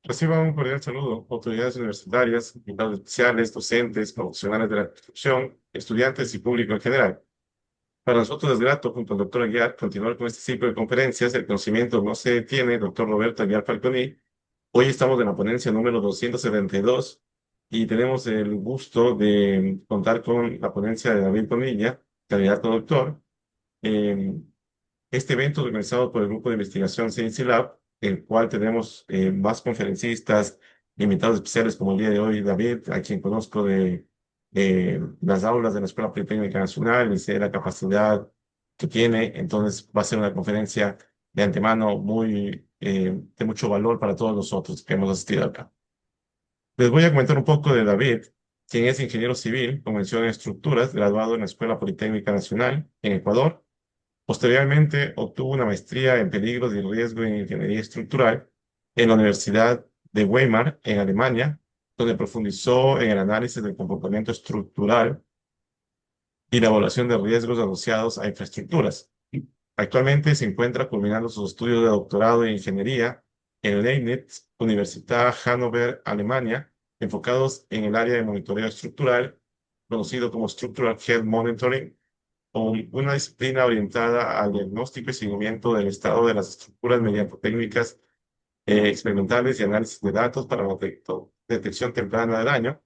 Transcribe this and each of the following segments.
Reciban un cordial saludo, autoridades universitarias, invitados especiales, docentes, profesionales de la construcción, estudiantes y público en general. Para nosotros es grato, junto al doctor Aguiar, continuar con este ciclo de conferencias. El conocimiento no se detiene, doctor Roberto Aguiar Falconi. Hoy estamos en la ponencia número 272 y tenemos el gusto de contar con la ponencia de David Bonilla, candidato a doctor. Eh, este evento es organizado por el grupo de investigación Science Lab, el cual tenemos más conferencistas, invitados especiales como el día de hoy, David, a quien conozco de las aulas de la Escuela Politécnica Nacional y sé la capacidad que tiene. Entonces va a ser una conferencia de antemano de mucho valor para todos nosotros que hemos asistido acá. Les voy a comentar un poco de David, quien es ingeniero civil con mención en estructuras, graduado en la Escuela Politécnica Nacional en Ecuador. Posteriormente obtuvo una maestría en peligros y riesgo en ingeniería estructural en la Universidad de Weimar, en Alemania, donde profundizó en el análisis del comportamiento estructural y la evaluación de riesgos asociados a infraestructuras. Actualmente se encuentra culminando sus estudios de doctorado en ingeniería en Leibniz, Universidad Hannover, Alemania, enfocados en el área de monitoreo estructural, conocido como Structural Health Monitoring, con una disciplina orientada al diagnóstico y seguimiento del estado de las estructuras mediante técnicas experimentales y análisis de datos para la detección temprana de daño.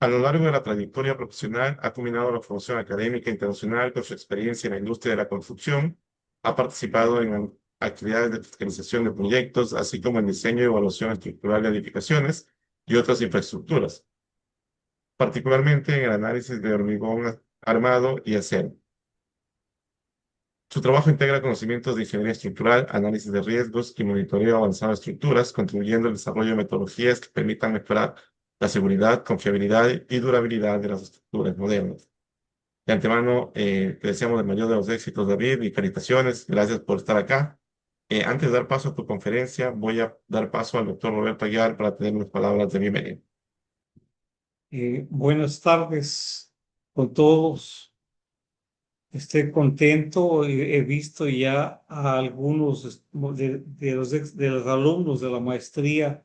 A lo largo de la trayectoria profesional ha combinado la formación académica internacional con su experiencia en la industria de la construcción. Ha participado en actividades de fiscalización de proyectos, así como en diseño y evaluación estructural de edificaciones y otras infraestructuras, particularmente en el análisis de hormigón armado y acero. Su trabajo integra conocimientos de ingeniería estructural, análisis de riesgos y monitoreo avanzado de estructuras, contribuyendo al desarrollo de metodologías que permitan mejorar la seguridad, confiabilidad y durabilidad de las estructuras modernas. De antemano, te deseamos el mayor de los éxitos, David, y felicitaciones. Gracias por estar acá. Antes de dar paso a tu conferencia, voy a dar paso al doctor Roberto Aguiar para tener unas palabras de bienvenida. Buenas tardes con todos. Estoy contento. He visto ya a algunos de los alumnos de la maestría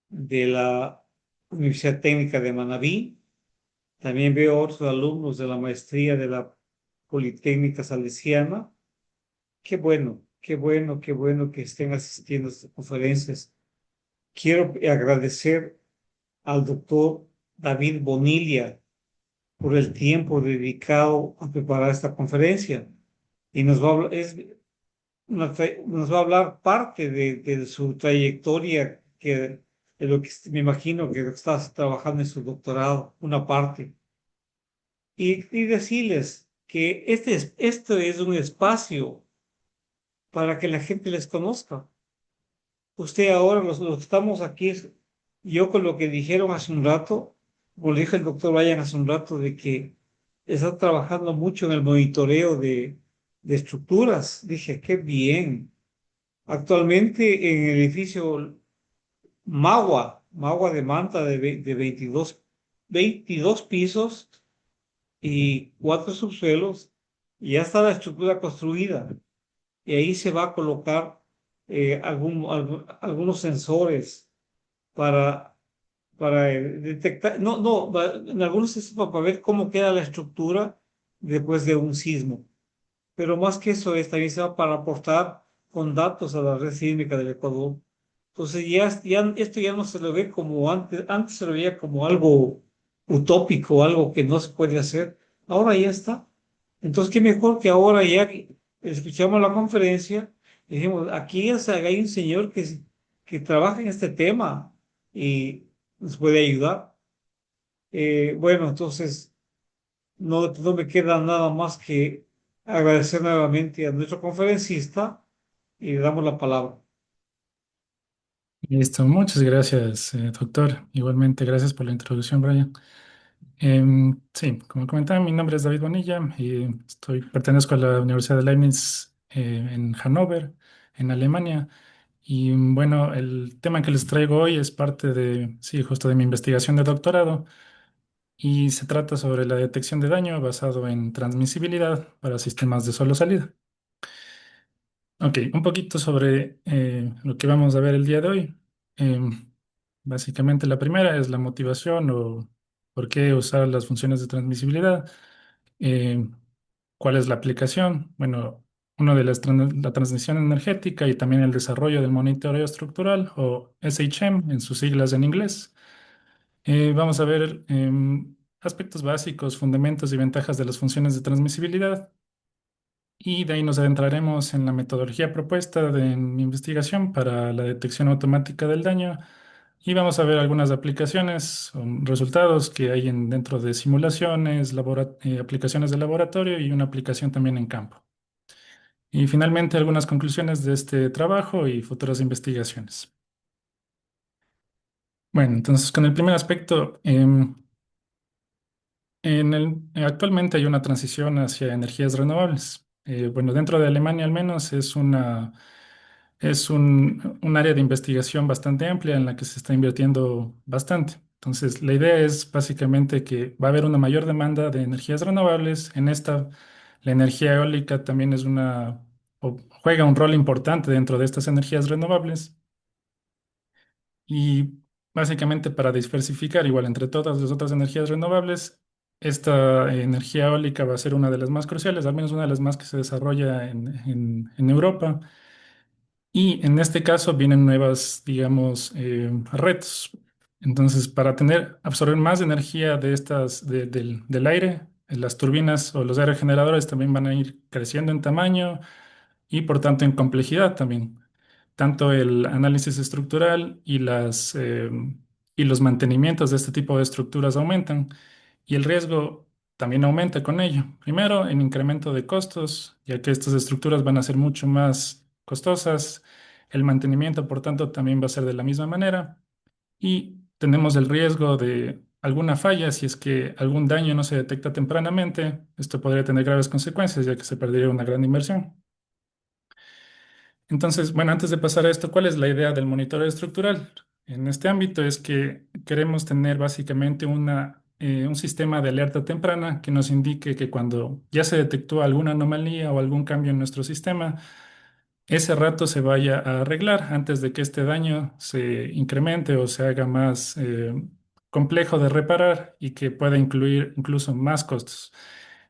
de la Universidad Técnica de Manabí. También veo otros alumnos de la maestría de la Politécnica Salesiana. Qué bueno, qué bueno, qué bueno que estén asistiendo a estas conferencias. Quiero agradecer al doctor David Bonilla por el tiempo dedicado a preparar esta conferencia y nos va a hablar parte de su trayectoria, de lo que me imagino que estás trabajando en su doctorado, una parte. Y decirles que esto es un espacio para que la gente les conozca. Usted ahora, los que estamos aquí, yo con lo que dijeron hace un rato, como le dije el doctor Ryan hace un rato, de que está trabajando mucho en el monitoreo de estructuras. Dije, qué bien. Actualmente en el edificio Magua de Manta de 22 pisos y 4 subsuelos, ya está la estructura construida y ahí se va a colocar algunos sensores para, para detectar, en algunos sistemas para ver cómo queda la estructura después de un sismo. Pero más que eso es, también se va para aportar con datos a la red sísmica del Ecuador. Entonces esto ya no se lo ve como antes se lo veía como algo utópico, algo que no se puede hacer. Ahora ya está. Entonces, qué mejor que ahora ya que escuchamos la conferencia, dijimos, aquí hay un señor que trabaja en este tema y nos puede ayudar. Bueno, entonces no me queda nada más que agradecer nuevamente a nuestro conferencista y le damos la palabra. Listo, muchas gracias, doctor. Igualmente, gracias por la introducción, Brian. Sí, como comentaba, mi nombre es David Bonilla y pertenezco a la Universidad de Leibniz en Hannover, en Alemania. Y bueno, el tema que les traigo hoy es parte de, sí, justo de mi investigación de doctorado y se trata sobre la detección de daño basado en transmisibilidad para sistemas de solo salida. Ok, un poquito sobre lo que vamos a ver el día de hoy. Básicamente la primera es la motivación o por qué usar las funciones de transmisibilidad. Eh, ¿Cuál es la aplicación? Bueno, uno de la transmisión energética y también el desarrollo del monitoreo estructural o SHM en sus siglas en inglés. Vamos a ver aspectos básicos, fundamentos y ventajas de las funciones de transmisibilidad. Y de ahí nos adentraremos en la metodología propuesta de mi investigación para la detección automática del daño y vamos a ver algunas aplicaciones o resultados que hay dentro de simulaciones, aplicaciones de laboratorio y una aplicación también en campo. Y finalmente algunas conclusiones de este trabajo y futuras investigaciones. Bueno, entonces con el primer aspecto, actualmente hay una transición hacia energías renovables. Bueno, dentro de Alemania al menos es un área de investigación bastante amplia en la que se está invirtiendo bastante. Entonces, la idea es básicamente que va a haber una mayor demanda de energías renovables. En esta, la energía eólica también o juega un rol importante dentro de estas energías renovables. Y básicamente para diversificar igual entre todas las otras energías renovables, esta energía eólica va a ser una de las más cruciales, al menos una de las más que se desarrolla en Europa. Y en este caso vienen nuevas, digamos, retos. Entonces, para absorber más energía de del aire, las turbinas o los aerogeneradores también van a ir creciendo en tamaño y por tanto en complejidad también. Tanto el análisis estructural y los mantenimientos de este tipo de estructuras aumentan y el riesgo también aumenta con ello. Primero, en incremento de costos, ya que estas estructuras van a ser mucho más costosas. El mantenimiento, por tanto, también va a ser de la misma manera. Y tenemos el riesgo de alguna falla si es que algún daño no se detecta tempranamente. Esto podría tener graves consecuencias, ya que se perdería una gran inversión. Entonces, bueno, antes de pasar a esto, ¿cuál es la idea del monitoreo estructural? En este ámbito es que queremos tener básicamente un sistema de alerta temprana que nos indique que cuando ya se detectó alguna anomalía o algún cambio en nuestro sistema, ese rato se vaya a arreglar antes de que este daño se incremente o se haga más complejo de reparar y que pueda incluir incluso más costos.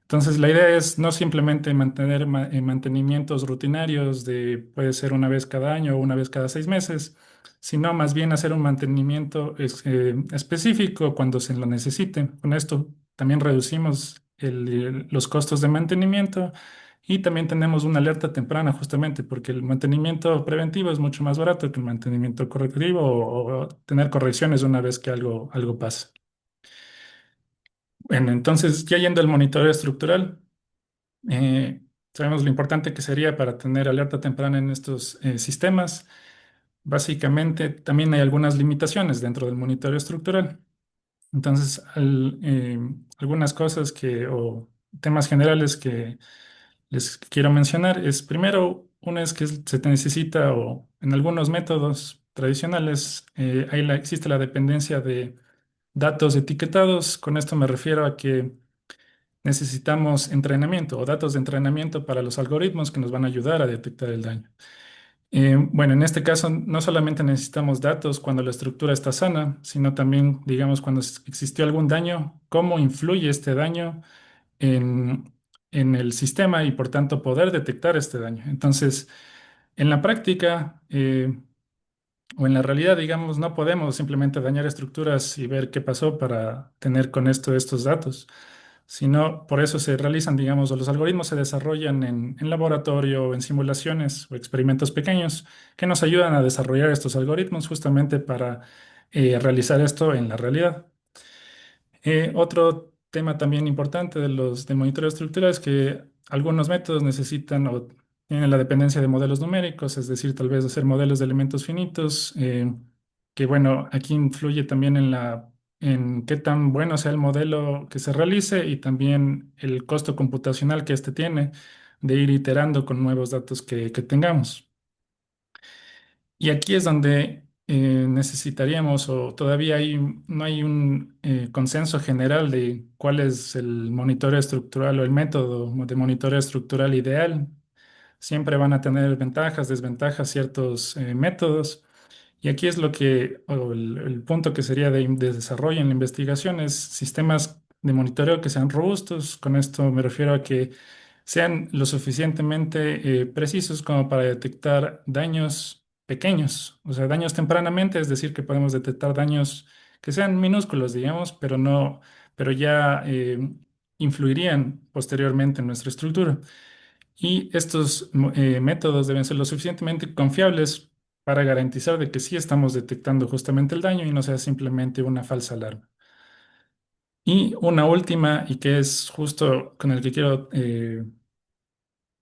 Entonces, la idea es no simplemente mantener mantenimientos rutinarios de puede ser una vez cada año o una vez cada 6 meses, sino más bien hacer un mantenimiento específico cuando se lo necesite. Con esto también reducimos los costos de mantenimiento y también tenemos una alerta temprana justamente porque el mantenimiento preventivo es mucho más barato que el mantenimiento correctivo o tener correcciones una vez que algo pasa. Bueno, entonces ya yendo al monitoreo estructural. Eh, Sabemos lo importante que sería para tener alerta temprana en estos sistemas. Básicamente, también hay algunas limitaciones dentro del monitoreo estructural. Entonces, algunas cosas o temas generales que les quiero mencionar es, primero, una es que se te necesita, o en algunos métodos tradicionales, existe la dependencia de datos etiquetados. Con esto me refiero a que necesitamos entrenamiento o datos de entrenamiento para los algoritmos que nos van a ayudar a detectar el daño. Bueno, en este caso no solamente necesitamos datos cuando la estructura está sana, sino también, digamos, cuando existió algún daño, cómo influye este daño en, en el sistema y por tanto poder detectar este daño. Entonces, en la práctica o en la realidad, digamos, no podemos simplemente dañar estructuras y ver qué pasó para tener con esto estos datos, sino por eso se realizan, digamos, o los algoritmos se desarrollan en laboratorio, en simulaciones o experimentos pequeños que nos ayudan a desarrollar estos algoritmos justamente para realizar esto en la realidad. Otro tema también importante de monitoreo estructural es que algunos métodos necesitan o tienen la dependencia de modelos numéricos, es decir, tal vez hacer modelos de elementos finitos, que bueno, aquí influye también en qué tan bueno sea el modelo que se realice y también el costo computacional que éste tiene de ir iterando con nuevos datos que tengamos. Y aquí es donde necesitaríamos, o todavía no hay un consenso general de cuál es el monitoreo estructural o el método de monitoreo estructural ideal. siempre van a tener ventajas, desventajas ciertos métodos. Y aquí es lo que, o el punto que sería de desarrollo en la investigación es sistemas de monitoreo que sean robustos. Con esto me refiero a que sean lo suficientemente precisos como para detectar daños pequeños, o sea, daños tempranamente, es decir, que podemos detectar daños que sean minúsculos, digamos, pero no, pero ya influirían posteriormente en nuestra estructura. Y estos métodos deben ser lo suficientemente confiables para garantizar de que sí estamos detectando justamente el daño y no sea simplemente una falsa alarma. Y una última, y que es justo con el que quiero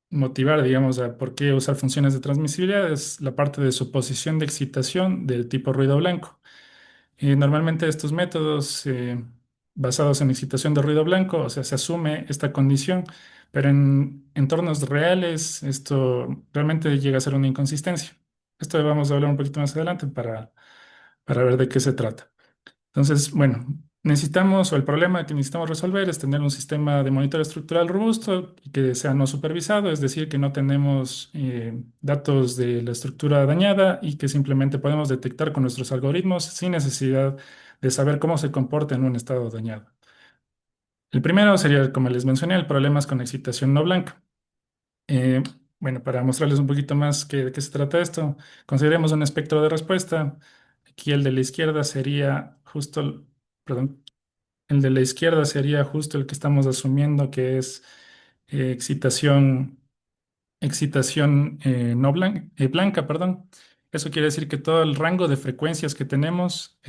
motivar, digamos, a por qué usar funciones de transmisibilidad, es la parte de suposición de excitación del tipo ruido blanco. Normalmente estos métodos basados en excitación de ruido blanco, o sea, se asume esta condición, pero en entornos reales esto realmente llega a ser una inconsistencia. Esto vamos a hablar un poquito más adelante para ver de qué se trata. Entonces, bueno, necesitamos, o el problema que necesitamos resolver es tener un sistema de monitoreo estructural robusto y que sea no supervisado, es decir, que no tenemos datos de la estructura dañada y que simplemente podemos detectar con nuestros algoritmos sin necesidad de saber cómo se comporta en un estado dañado. El primero sería, como les mencioné, el problema es con excitación no blanca. Eh, bueno, para mostrarles un poquito más de qué se trata esto, consideremos un espectro de respuesta. Aquí el de la izquierda sería justo, perdón, el de la izquierda sería justo el que estamos asumiendo que es excitación, excitación no blanca, perdón. Eso quiere decir que todo el rango de frecuencias que tenemos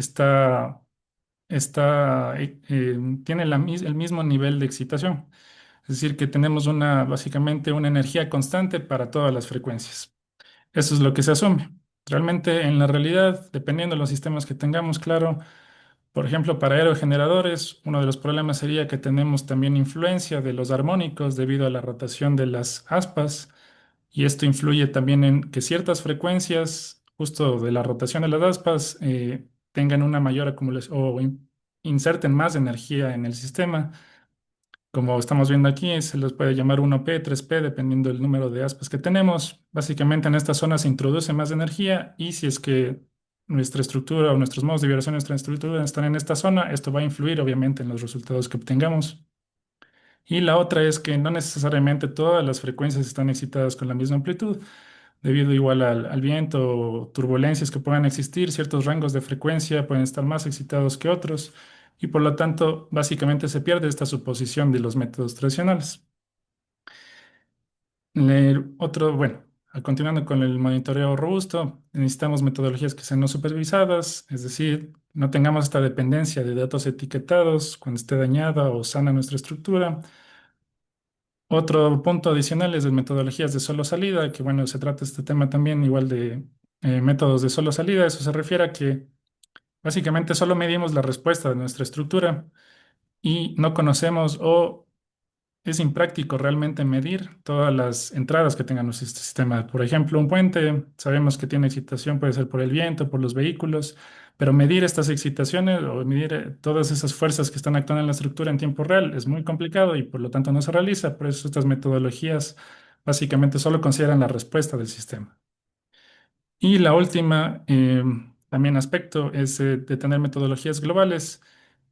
tiene el mismo nivel de excitación. Es decir, que tenemos básicamente una energía constante para todas las frecuencias. Eso es lo que se asume. Realmente, en la realidad, dependiendo de los sistemas que tengamos, claro, por ejemplo, para aerogeneradores, uno de los problemas sería que tenemos también influencia de los armónicos debido a la rotación de las aspas, y esto influye también en que ciertas frecuencias, justo de la rotación de las aspas, tengan una mayor acumulación o inserten más energía en el sistema. Como estamos viendo aquí, se les puede llamar 1P, 3P, dependiendo del número de aspas que tenemos. Básicamente en esta zona se introduce más energía y si es que nuestra estructura o nuestros modos de vibración de nuestra estructura están en esta zona, esto va a influir obviamente en los resultados que obtengamos. Y la otra es que no necesariamente todas las frecuencias están excitadas con la misma amplitud, debido igual al viento o turbulencias que puedan existir, ciertos rangos de frecuencia pueden estar más excitados que otros y por lo tanto básicamente se pierde esta suposición de los métodos tradicionales. Bueno, continuando con el monitoreo robusto, necesitamos metodologías que sean no supervisadas, es decir, no tengamos esta dependencia de datos etiquetados cuando esté dañada o sana nuestra estructura. Otro punto adicional es de metodologías de solo salida, que bueno, se trata este tema también igual de métodos de solo salida. Eso se refiere a que básicamente solo medimos la respuesta de nuestra estructura y no conocemos o es impráctico realmente medir todas las entradas que tenga nuestro sistema. Por ejemplo, un puente, sabemos que tiene excitación, puede ser por el viento, por los vehículos, pero medir estas excitaciones o medir todas esas fuerzas que están actuando en la estructura en tiempo real es muy complicado y por lo tanto no se realiza. Por eso estas metodologías básicamente solo consideran la respuesta del sistema. Y la última, también aspecto, es de tener metodologías globales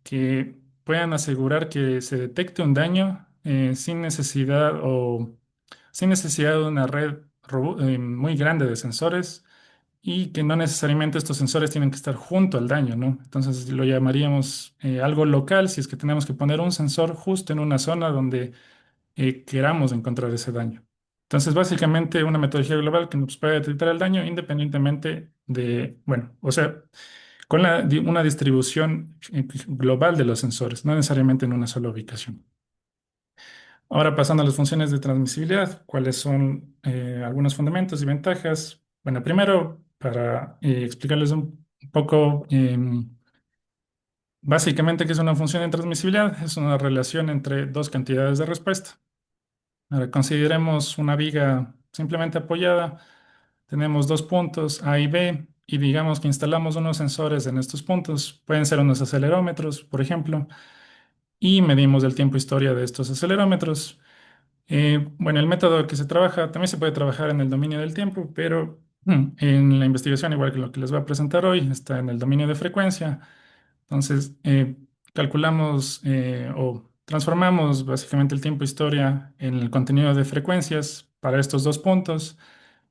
que puedan asegurar que se detecte un daño sin necesidad de una red muy grande de sensores y que no necesariamente estos sensores tienen que estar junto al daño, ¿no? Entonces lo llamaríamos algo local si es que tenemos que poner un sensor justo en una zona donde queramos encontrar ese daño. Entonces, básicamente una metodología global que nos puede detectar el daño independientemente de, bueno, o sea, con una distribución global de los sensores, no necesariamente en una sola ubicación. Ahora pasando a las funciones de transmisibilidad, ¿cuáles son algunos fundamentos y ventajas? Bueno, primero, para explicarles un poco básicamente qué es una función de transmisibilidad, es una relación entre dos cantidades de respuesta. Ahora consideremos una viga simplemente apoyada. Tenemos dos puntos A y B y digamos que instalamos unos sensores en estos puntos. Pueden ser unos acelerómetros, por ejemplo, y medimos el tiempo historia de estos acelerómetros. Bueno, el método que se trabaja también se puede trabajar en el dominio del tiempo, pero en la investigación, igual que lo que les voy a presentar hoy, está en el dominio de frecuencia. Entonces, calculamos o transformamos básicamente el tiempo historia en el contenido de frecuencias para estos dos puntos.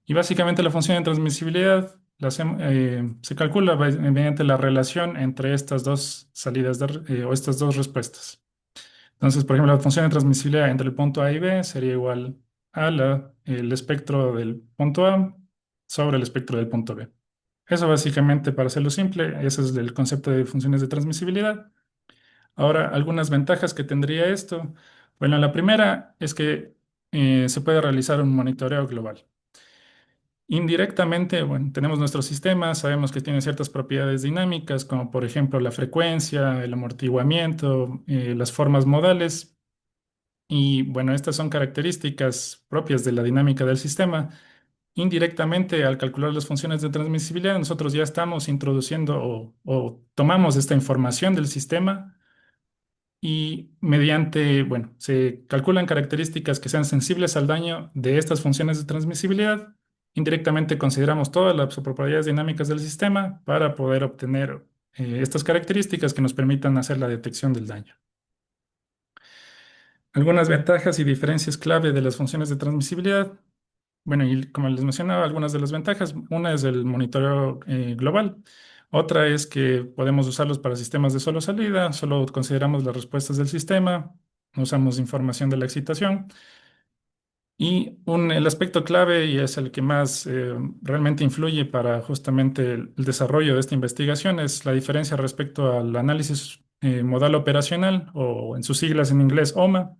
Y básicamente la función de transmisibilidad se calcula mediante la relación entre estas dos salidas o estas dos respuestas. Entonces, por ejemplo, la función de transmisibilidad entre el punto A y B sería igual a el espectro del punto A sobre el espectro del punto B. Eso básicamente, para hacerlo simple, ese es el concepto de funciones de transmisibilidad. Ahora, algunas ventajas que tendría esto. Bueno, la primera es que se puede realizar un monitoreo global. Indirectamente, bueno, tenemos nuestro sistema, sabemos que tiene ciertas propiedades dinámicas, como por ejemplo la frecuencia, el amortiguamiento, las formas modales. Y bueno, estas son características propias de la dinámica del sistema. Indirectamente, al calcular las funciones de transmisibilidad, nosotros ya estamos introduciendo o tomamos esta información del sistema y mediante, bueno, se calculan características que sean sensibles al daño de estas funciones de transmisibilidad. Indirectamente consideramos todas las propiedades dinámicas del sistema para poder obtener estas características que nos permitan hacer la detección del daño. Algunas ventajas y diferencias clave de las funciones de transmisibilidad. Bueno, y como les mencionaba, algunas de las ventajas. Una es el monitoreo global. Otra es que podemos usarlos para sistemas de solo salida, solo consideramos las respuestas del sistema, no usamos información de la excitación. Y el aspecto clave, y es el que más realmente influye para justamente el desarrollo de esta investigación, es la diferencia respecto al análisis modal operacional, o en sus siglas en inglés OMA,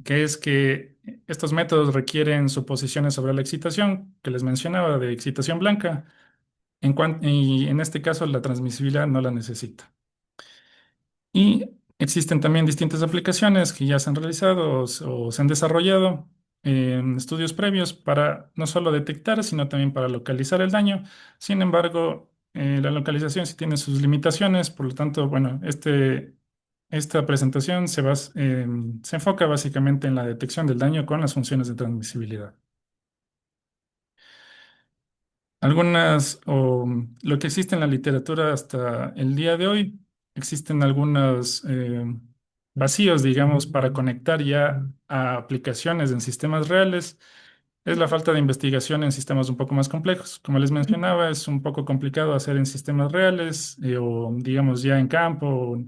que es que estos métodos requieren suposiciones sobre la excitación, que les mencionaba, de excitación blanca, y en este caso la transmisibilidad no la necesita. Y existen también distintas aplicaciones que ya se han realizado o se han desarrollado en estudios previos para no solo detectar, sino también para localizar el daño. Sin embargo, la localización sí tiene sus limitaciones, por lo tanto, bueno, esta presentación se enfoca básicamente en la detección del daño con las funciones de transmisibilidad. Lo que existe en la literatura hasta el día de hoy, existen algunos vacíos, digamos, para conectar ya a aplicaciones en sistemas reales. Es la falta de investigación en sistemas un poco más complejos. Como les mencionaba, es un poco complicado hacer en sistemas reales o, digamos, ya en campo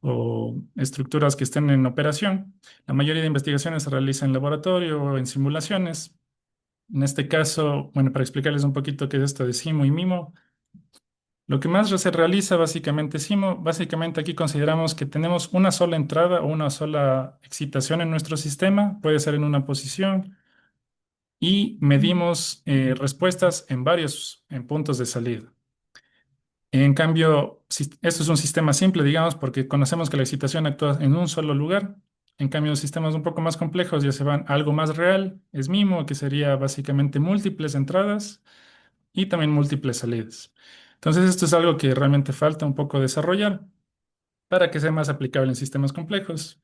o estructuras que estén en operación. La mayoría de investigaciones se realiza en laboratorio o en simulaciones. En este caso, bueno, para explicarles un poquito qué es esto de SIMO y MIMO, lo que más se realiza básicamente SIMO, básicamente aquí consideramos que tenemos una sola entrada o una sola excitación en nuestro sistema, puede ser en una posición, y medimos respuestas en puntos de salida. En cambio, esto es un sistema simple, digamos, porque conocemos que la excitación actúa en un solo lugar. En cambio, los sistemas un poco más complejos ya se van a algo más real, es MIMO, que sería básicamente múltiples entradas y también múltiples salidas. Entonces, esto es algo que realmente falta un poco desarrollar para que sea más aplicable en sistemas complejos.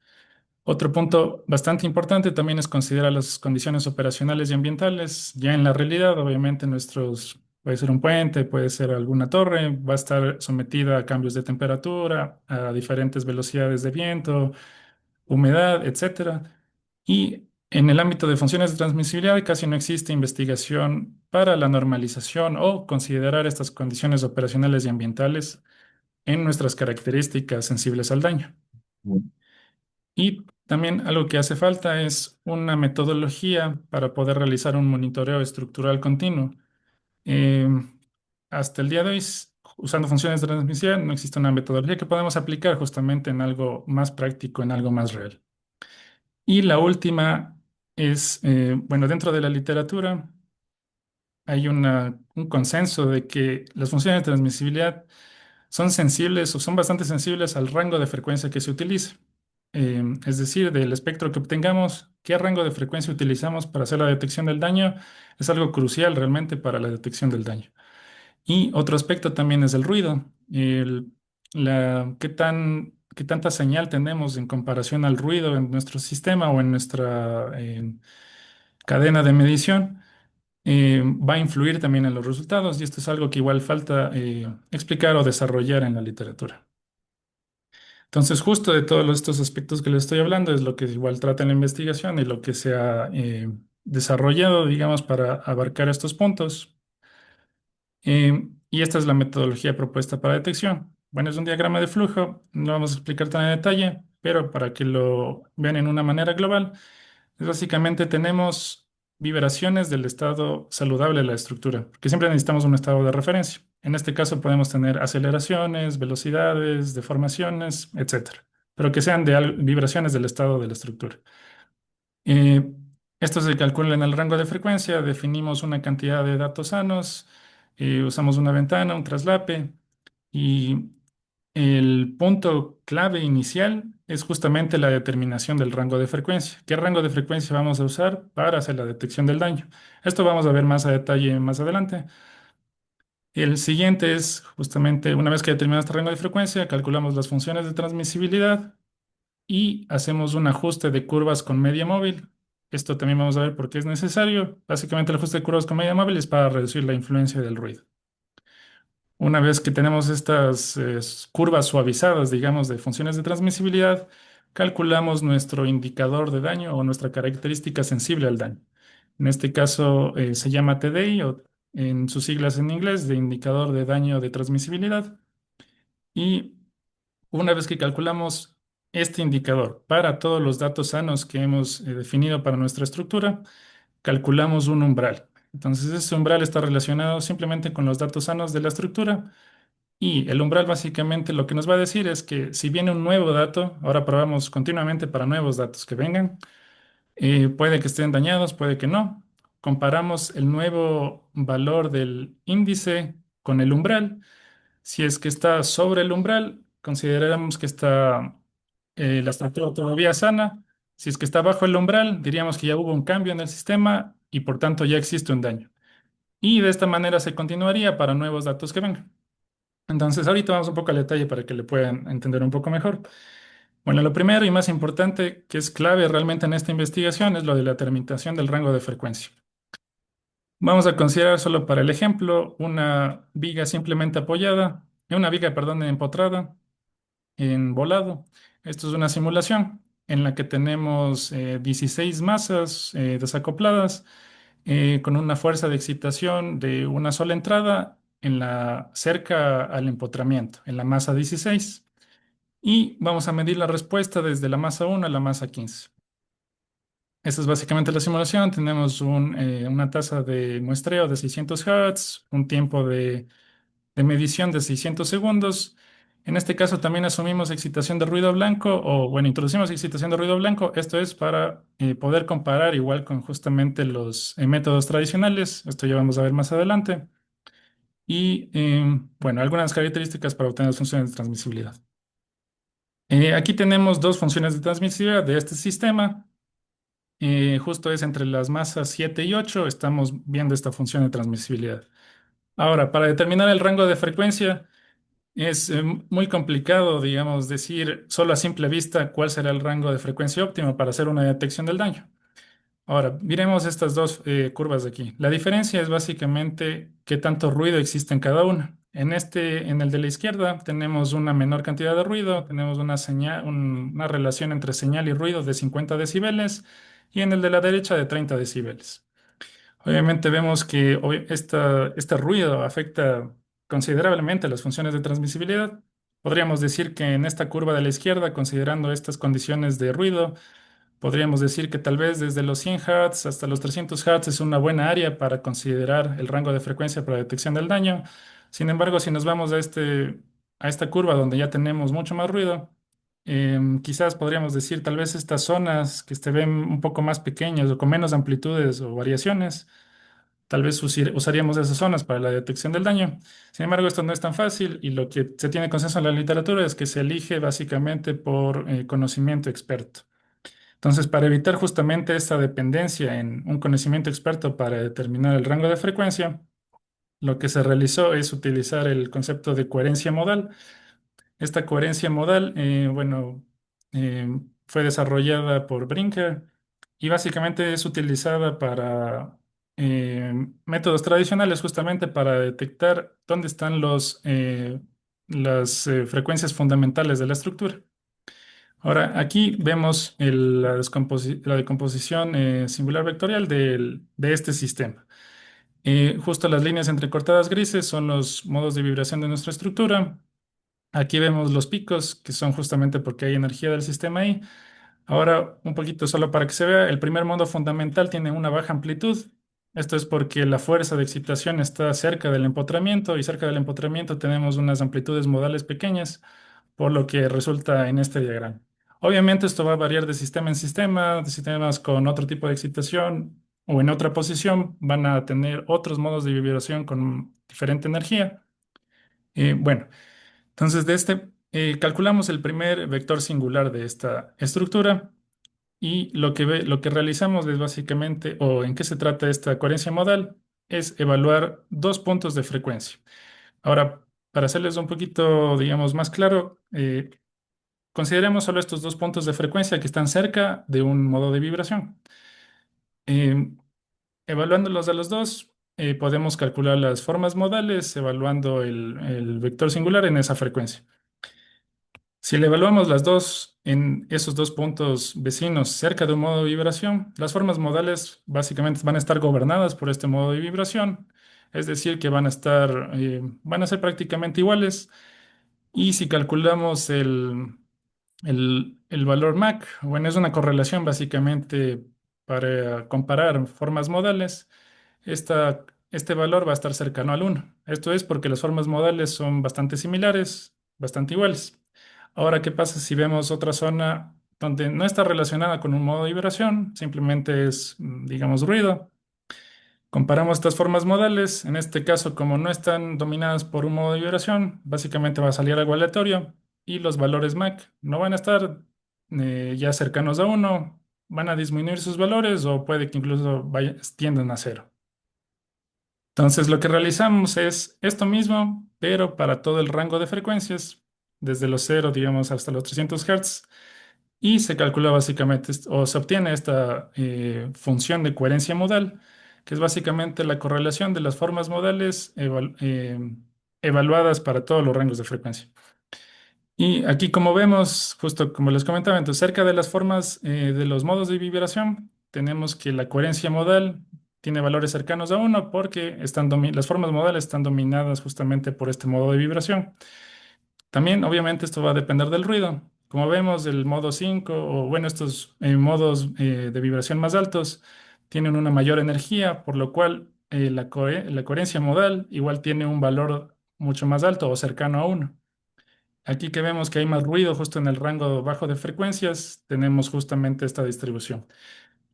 Otro punto bastante importante también es considerar las condiciones operacionales y ambientales. Ya en la realidad, obviamente, puede ser un puente, puede ser alguna torre, va a estar sometida a cambios de temperatura, a diferentes velocidades de viento, humedad, etcétera. Y en el ámbito de funciones de transmisibilidad casi no existe investigación para la normalización o considerar estas condiciones operacionales y ambientales en nuestras características sensibles al daño. Y también algo que hace falta es una metodología para poder realizar un monitoreo estructural continuo. Eh, Hasta el día de hoy, usando funciones de transmisión, no existe una metodología que podamos aplicar justamente en algo más práctico, en algo más real. Y la última es, bueno, dentro de la literatura hay un consenso de que las funciones de transmisibilidad son sensibles o son bastante sensibles al rango de frecuencia que se utiliza. Es decir, del espectro que obtengamos, qué rango de frecuencia utilizamos para hacer la detección del daño es algo crucial realmente para la detección del daño. Y otro aspecto también es el ruido. Qué qué tanta señal tenemos en comparación al ruido en nuestro sistema o en nuestra cadena de medición, va a influir también en los resultados y esto es algo que igual falta explicar o desarrollar en la literatura. Entonces, justo de todos estos aspectos que les estoy hablando es lo que igual trata en la investigación y lo que se ha desarrollado, digamos, para abarcar estos puntos. Y esta es la metodología propuesta para detección. Bueno, es un diagrama de flujo, no vamos a explicar tan en detalle, pero para que lo vean en una manera global, es básicamente tenemos vibraciones del estado saludable de la estructura, porque siempre necesitamos un estado de referencia. En este caso podemos tener aceleraciones, velocidades, deformaciones, etcétera, pero que sean de vibraciones del estado de la estructura. Eh, Esto se calcula en el rango de frecuencia, definimos una cantidad de datos sanos, usamos una ventana, un traslape y el punto clave inicial es justamente la determinación del rango de frecuencia. ¿Qué rango de frecuencia vamos a usar para hacer la detección del daño? Esto vamos a ver más a detalle más adelante. El siguiente es justamente, una vez que determinamos este rango de frecuencia, calculamos las funciones de transmisibilidad y hacemos un ajuste de curvas con media móvil. Esto también vamos a ver por qué es necesario. Básicamente el ajuste de curvas con media móvil es para reducir la influencia del ruido. Una vez que tenemos estas curvas suavizadas, digamos, de funciones de transmisibilidad, calculamos nuestro indicador de daño o nuestra característica sensible al daño. En este caso se llama TDI o en sus siglas en inglés de indicador de daño de transmisibilidad. Y una vez que calculamos este indicador para todos los datos sanos que hemos definido para nuestra estructura, calculamos un umbral. Entonces, ese umbral está relacionado simplemente con los datos sanos de la estructura y el umbral básicamente lo que nos va a decir es que si viene un nuevo dato, ahora probamos continuamente para nuevos datos que vengan, puede que estén dañados, puede que no. Comparamos el nuevo valor del índice con el umbral. Si es que está sobre el umbral, consideramos que está la estructura todavía sana. Si es que está bajo el umbral, diríamos que ya hubo un cambio en el sistema y por tanto ya existe un daño. Y de esta manera se continuaría para nuevos datos que vengan. Entonces, ahorita vamos un poco al detalle para que le puedan entender un poco mejor. Bueno, lo primero y más importante que es clave realmente en esta investigación es lo de la determinación del rango de frecuencia. Vamos a considerar solo para el ejemplo una viga simplemente apoyada, una viga, perdón, empotrada en volado. Esto es una simulación en la que tenemos 16 masas desacopladas con una fuerza de excitación de una sola entrada en la cerca al empotramiento, en la masa 16. Y vamos a medir la respuesta desde la masa 1 a la masa 15. Esta es básicamente la simulación. Tenemos una tasa de muestreo de 600 Hz, un tiempo de medición de 600 segundos. En este caso también asumimos excitación de ruido blanco o, bueno, introducimos excitación de ruido blanco. Esto es para poder comparar igual con justamente los métodos tradicionales. Esto ya vamos a ver más adelante. Y, bueno, algunas características para obtener las funciones de transmisibilidad. Aquí tenemos dos funciones de transmisibilidad de este sistema. Justo es entre las masas 7 y 8. Estamos viendo esta función de transmisibilidad. Ahora, para determinar el rango de frecuencia, es muy complicado, digamos, decir solo a simple vista cuál será el rango de frecuencia óptimo para hacer una detección del daño. Ahora, miremos estas dos curvas de aquí. La diferencia es básicamente qué tanto ruido existe en cada una. En el de la izquierda, tenemos una menor cantidad de ruido, tenemos una señal, una relación entre señal y ruido de 50 decibeles, y en el de la derecha de 30 decibeles. Obviamente vemos que este ruido afecta considerablemente las funciones de transmisibilidad. Podríamos decir que en esta curva de la izquierda, considerando estas condiciones de ruido, podríamos decir que tal vez desde los 100 Hz hasta los 300 Hz es una buena área para considerar el rango de frecuencia para detección del daño. Sin embargo, si nos vamos a esta curva donde ya tenemos mucho más ruido, quizás podríamos decir tal vez estas zonas que se ven un poco más pequeñas o con menos amplitudes o variaciones, tal vez usaríamos esas zonas para la detección del daño. Sin embargo, esto no es tan fácil y lo que se tiene consenso en la literatura es que se elige básicamente por conocimiento experto. Entonces, para evitar justamente esta dependencia en un conocimiento experto para determinar el rango de frecuencia, lo que se realizó es utilizar el concepto de coherencia modal. Esta coherencia modal, bueno, eh, fue desarrollada por Brinker y básicamente es utilizada para métodos tradicionales justamente para detectar dónde están las frecuencias fundamentales de la estructura. Ahora, aquí vemos la decomposición singular vectorial de este sistema. Justo las líneas entrecortadas grises son los modos de vibración de nuestra estructura. Aquí vemos los picos, que son justamente porque hay energía del sistema ahí. Ahora, un poquito solo para que se vea, el primer modo fundamental tiene una baja amplitud. Esto es porque la fuerza de excitación está cerca del empotramiento y cerca del empotramiento tenemos unas amplitudes modales pequeñas, por lo que resulta en este diagrama. Obviamente esto va a variar de sistema en sistema, de sistemas con otro tipo de excitación o en otra posición van a tener otros modos de vibración con diferente energía. Bueno. Entonces, calculamos el primer vector singular de esta estructura y lo que realizamos es básicamente, o en qué se trata esta coherencia modal, es evaluar dos puntos de frecuencia. Ahora, para hacerles un poquito, digamos, más claro, consideremos solo estos dos puntos de frecuencia que están cerca de un modo de vibración. Eh, Evaluándolos a los dos, podemos calcular las formas modales evaluando el vector singular en esa frecuencia. Si le evaluamos las dos en esos dos puntos vecinos cerca de un modo de vibración, las formas modales básicamente van a estar gobernadas por este modo de vibración, es decir, que van a ser prácticamente iguales. Y si calculamos el valor MAC, bueno, es una correlación básicamente para comparar formas modales, este valor va a estar cercano al uno. Esto es porque las formas modales son bastante similares, bastante iguales. Ahora, ¿qué pasa si vemos otra zona donde no está relacionada con un modo de vibración? Simplemente es, digamos, ruido. Comparamos estas formas modales. En este caso, como no están dominadas por un modo de vibración, básicamente va a salir algo aleatorio y los valores MAC no van a estar ya cercanos a uno, van a disminuir sus valores o puede que incluso tiendan a cero. Entonces, lo que realizamos es esto mismo, pero para todo el rango de frecuencias, desde los 0, digamos, hasta los 300 Hz, y se calcula básicamente, o se obtiene esta función de coherencia modal, que es básicamente la correlación de las formas modales evaluadas para todos los rangos de frecuencia. Y aquí, como vemos, justo como les comentaba, entonces cerca de las formas de los modos de vibración, tenemos que la coherencia modal tiene valores cercanos a uno porque las formas modales están dominadas justamente por este modo de vibración. También, obviamente, esto va a depender del ruido. Como vemos, el modo 5 o bueno, estos modos de vibración más altos tienen una mayor energía, por lo cual la coherencia modal igual tiene un valor mucho más alto o cercano a uno. Aquí que vemos que hay más ruido justo en el rango bajo de frecuencias, tenemos justamente esta distribución.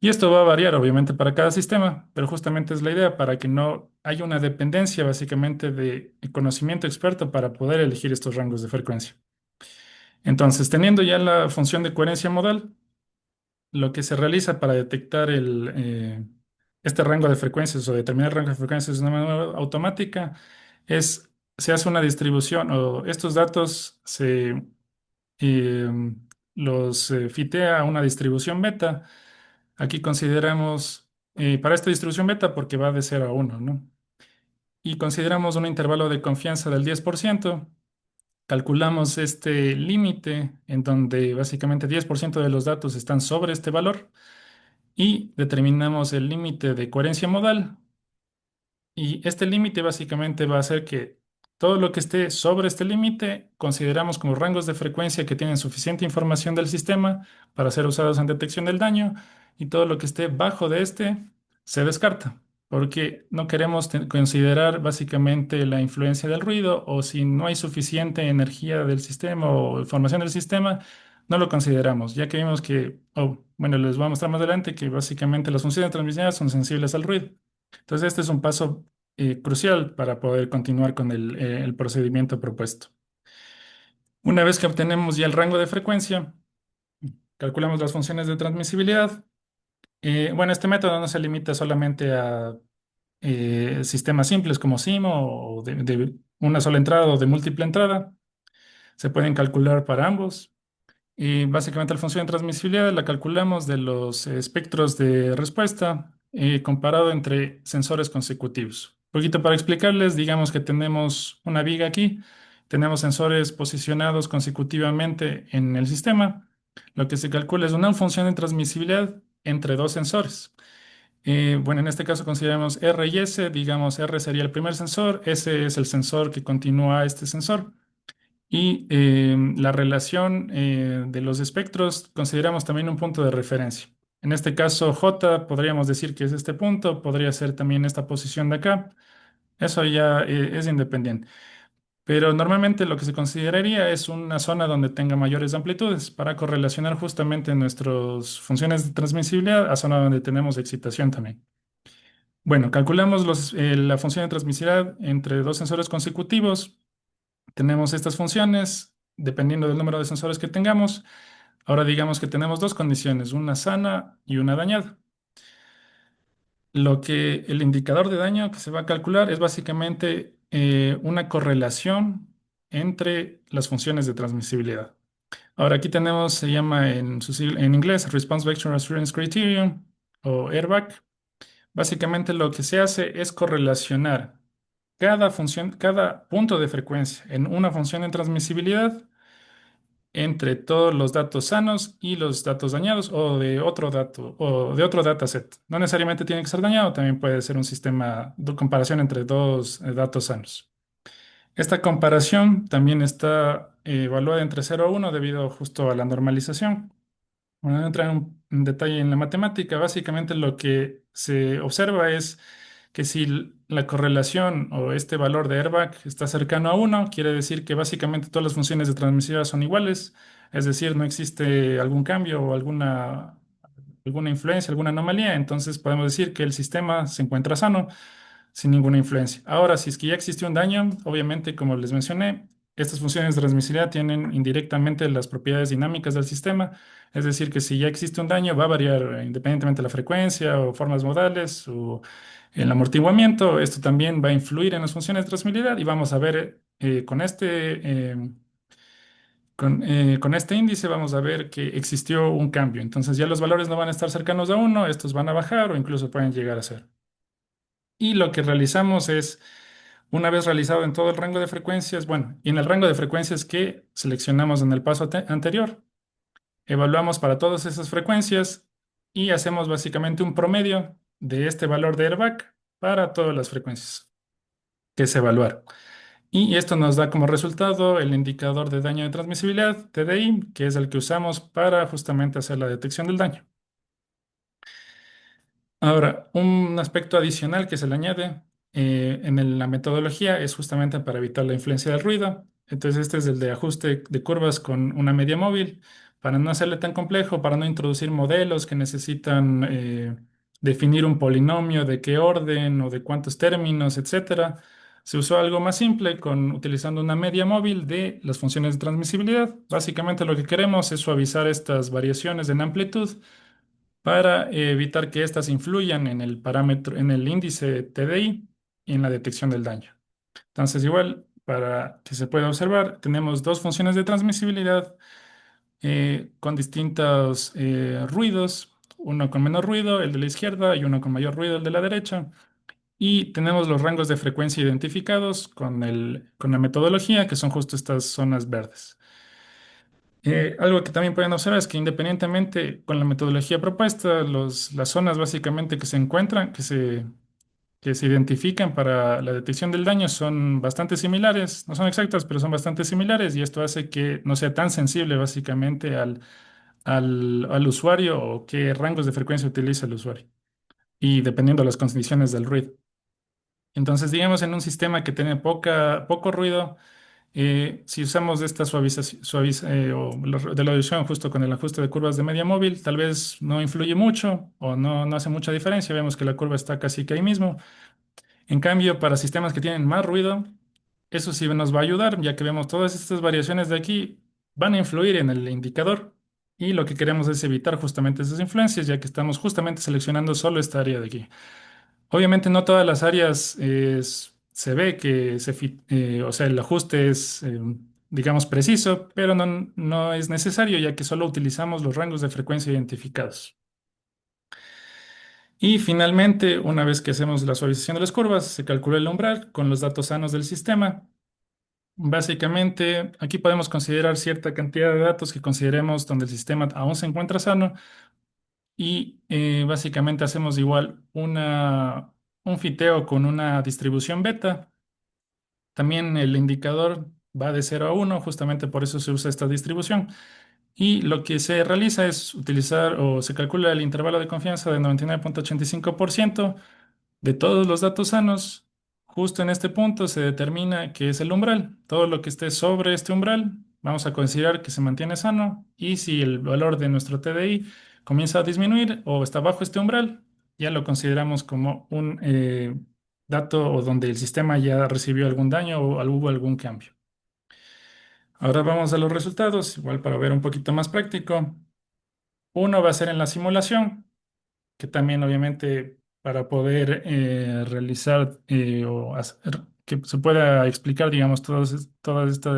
Y esto va a variar obviamente para cada sistema, pero justamente es la idea para que no haya una dependencia básicamente de conocimiento experto para poder elegir estos rangos de frecuencia. Entonces, teniendo ya la función de coherencia modal, lo que se realiza para detectar este rango de frecuencias o determinar el rango de frecuencias de una manera automática se hace una distribución o estos datos eh, los fitea a una distribución beta. Aquí consideramos, para esta distribución beta, porque va de 0 a 1, ¿no? Y consideramos un intervalo de confianza del 10%. Calculamos este límite en donde básicamente 10% de los datos están sobre este valor y determinamos el límite de coherencia modal. Y este límite básicamente va a hacer que todo lo que esté sobre este límite consideramos como rangos de frecuencia que tienen suficiente información del sistema para ser usados en detección del daño y todo lo que esté bajo de este se descarta porque no queremos considerar básicamente la influencia del ruido o si no hay suficiente energía del sistema o información del sistema, no lo consideramos, ya que vimos que, bueno, les voy a mostrar más adelante que básicamente las funciones transmisión son sensibles al ruido. Entonces, este es un paso crucial para poder continuar con el procedimiento propuesto. Una vez que obtenemos ya el rango de frecuencia, calculamos las funciones de transmisibilidad. Bueno, este método no se limita solamente a sistemas simples como SIMO o de una sola entrada o de múltiple entrada, se pueden calcular para ambos. Y básicamente la función de transmisibilidad la calculamos de los espectros de respuesta comparado entre sensores consecutivos. Un poquito para explicarles, digamos que tenemos una viga aquí, tenemos sensores posicionados consecutivamente en el sistema. Lo que se calcula es una función de transmisibilidad entre dos sensores. Bueno, en este caso consideramos R y S, digamos R sería el primer sensor, S es el sensor que continúa a este sensor. Y la relación de los espectros consideramos también un punto de referencia. En este caso, J podríamos decir que es este punto, podría ser también esta posición de acá. Eso ya es independiente. Pero normalmente lo que se consideraría es una zona donde tenga mayores amplitudes para correlacionar justamente nuestras funciones de transmisibilidad a zona donde tenemos excitación también. Bueno, calculamos la función de transmisibilidad entre dos sensores consecutivos. Tenemos estas funciones dependiendo del número de sensores que tengamos. Ahora digamos que tenemos dos condiciones, una sana y una dañada. Lo que el indicador de daño que se va a calcular es básicamente una correlación entre las funciones de transmisibilidad. Ahora aquí tenemos, se llama en inglés Response Vector Assurance Criterion o RVAC. Básicamente lo que se hace es correlacionar cada función, cada punto de frecuencia en una función de transmisibilidad entre todos los datos sanos y los datos dañados o de otro dato o de otro dataset. No necesariamente tiene que ser dañado, también puede ser un sistema de comparación entre dos datos sanos. Esta comparación también está evaluada entre 0 a 1 debido justo a la normalización. Bueno, no entrar en detalle en la matemática, básicamente lo que se observa es que si la correlación o este valor de airbag está cercano a uno, quiere decir que básicamente todas las funciones de transmisividad son iguales, es decir, no existe algún cambio o alguna influencia, alguna anomalía, entonces podemos decir que el sistema se encuentra sano sin ninguna influencia. Ahora, si es que ya existió un daño, obviamente, como les mencioné, estas funciones de transmisibilidad tienen indirectamente las propiedades dinámicas del sistema, es decir, que si ya existe un daño, va a variar independientemente de la frecuencia o formas modales o el amortiguamiento. Esto también va a influir en las funciones de transmisibilidad y vamos a ver con este índice vamos a ver que existió un cambio. Entonces ya los valores no van a estar cercanos a uno, estos van a bajar o incluso pueden llegar a ser. Y lo que realizamos es, una vez realizado en todo el rango de frecuencias, bueno, y en el rango de frecuencias que seleccionamos en el paso anterior, evaluamos para todas esas frecuencias y hacemos básicamente un promedio de este valor de airbag para todas las frecuencias que se evaluaron. Y esto nos da como resultado el indicador de daño de transmisibilidad, TDI, que es el que usamos para justamente hacer la detección del daño. Ahora, un aspecto adicional que se le añade la metodología es justamente para evitar la influencia del ruido. Entonces, este es el de ajuste de curvas con una media móvil, para no hacerle tan complejo, para no introducir modelos que necesitan definir un polinomio de qué orden o de cuántos términos, etcétera. Se usó algo más simple utilizando una media móvil de las funciones de transmisibilidad. Básicamente lo que queremos es suavizar estas variaciones en amplitud para evitar que éstas influyan en el parámetro, en el índice TDI y en la detección del daño. Entonces, igual, para que se pueda observar, tenemos dos funciones de transmisibilidad con distintos ruidos, uno con menor ruido, el de la izquierda, y uno con mayor ruido, el de la derecha. Y tenemos los rangos de frecuencia identificados con la metodología, que son justo estas zonas verdes. Algo que también pueden observar es que independientemente con la metodología propuesta, las zonas básicamente que se encuentran, que se identifican para la detección del daño son bastante similares, no son exactas, pero son bastante similares y esto hace que no sea tan sensible básicamente al usuario o qué rangos de frecuencia utiliza el usuario y dependiendo de las condiciones del ruido. Entonces, digamos, en un sistema que tiene poco ruido, si usamos esta o de la reducción justo con el ajuste de curvas de media móvil, tal vez no influye mucho o no hace mucha diferencia. Vemos que la curva está casi que ahí mismo. En cambio, para sistemas que tienen más ruido, eso sí nos va a ayudar, ya que vemos todas estas variaciones de aquí van a influir en el indicador. Y lo que queremos es evitar justamente esas influencias, ya que estamos justamente seleccionando solo esta área de aquí. Obviamente no todas las áreas se ve que o sea, el ajuste es digamos, preciso, pero no es necesario ya que solo utilizamos los rangos de frecuencia identificados. Y finalmente, una vez que hacemos la suavización de las curvas, se calcula el umbral con los datos sanos del sistema. Básicamente, aquí podemos considerar cierta cantidad de datos que consideremos donde el sistema aún se encuentra sano y básicamente hacemos igual un fiteo con una distribución beta. También el indicador va de 0 a 1, justamente por eso se usa esta distribución. Y lo que se realiza es utilizar o se calcula el intervalo de confianza de 99,85% de todos los datos sanos. Justo en este punto se determina que es el umbral. Todo lo que esté sobre este umbral, vamos a considerar que se mantiene sano. Y si el valor de nuestro TDI comienza a disminuir o está bajo este umbral, ya lo consideramos como un dato o donde el sistema ya recibió algún daño o hubo algún cambio. Ahora vamos a los resultados, igual para ver un poquito más práctico. Uno va a ser en la simulación, que también obviamente para poder realizar o hacer que se pueda explicar, digamos, toda esta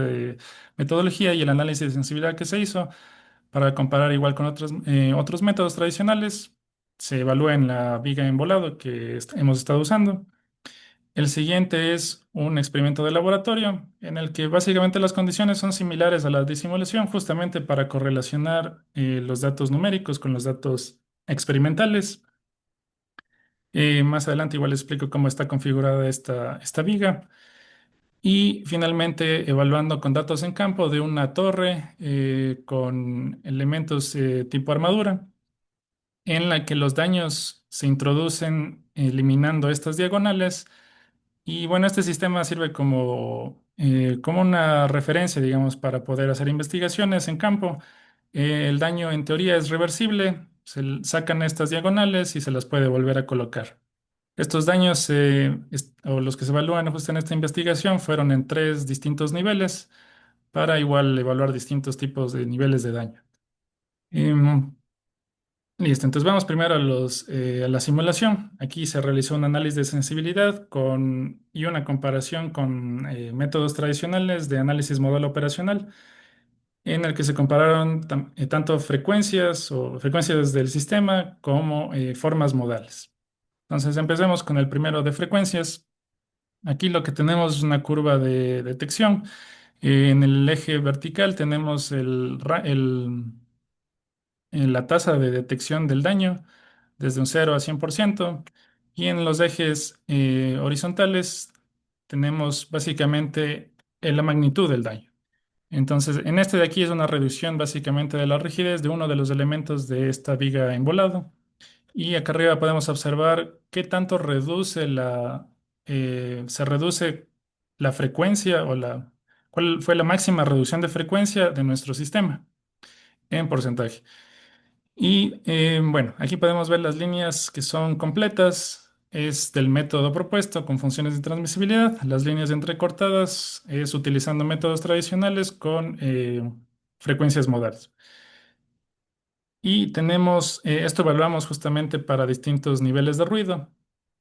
metodología y el análisis de sensibilidad que se hizo para comparar igual con otros métodos tradicionales, se evalúa en la viga en volado que hemos estado usando. El siguiente es un experimento de laboratorio en el que básicamente las condiciones son similares a las de simulación, justamente para correlacionar los datos numéricos con los datos experimentales. Más adelante igual les explico cómo está configurada esta viga. Y finalmente evaluando con datos en campo de una torre con elementos tipo armadura, en la que los daños se introducen eliminando estas diagonales. Y bueno, este sistema sirve como una referencia, digamos, para poder hacer investigaciones en campo. El daño en teoría es reversible, sacan estas diagonales y se las puede volver a colocar. Estos daños, o los que se evalúan justo en esta investigación, fueron en 3 distintos niveles para igual evaluar distintos tipos de niveles de daño. Em, Listo, entonces vamos primero a la simulación. Aquí se realizó un análisis de sensibilidad y una comparación con métodos tradicionales de análisis modelo operacional, en el que se compararon tanto frecuencias del sistema como formas modales. Entonces empecemos con el primero de frecuencias. Aquí lo que tenemos es una curva de detección. En el eje vertical tenemos la tasa de detección del daño desde un 0 a 100%. Y en los ejes horizontales tenemos básicamente la magnitud del daño. Entonces, en este de aquí es una reducción básicamente de la rigidez de uno de los elementos de esta viga en volado. Y acá arriba podemos observar qué tanto se reduce la frecuencia cuál fue la máxima reducción de frecuencia de nuestro sistema en porcentaje. Y bueno, aquí podemos ver las líneas que son completas. Es del método propuesto con funciones de transmisibilidad. Las líneas entrecortadas es utilizando métodos tradicionales con frecuencias modales. Y esto evaluamos justamente para distintos niveles de ruido,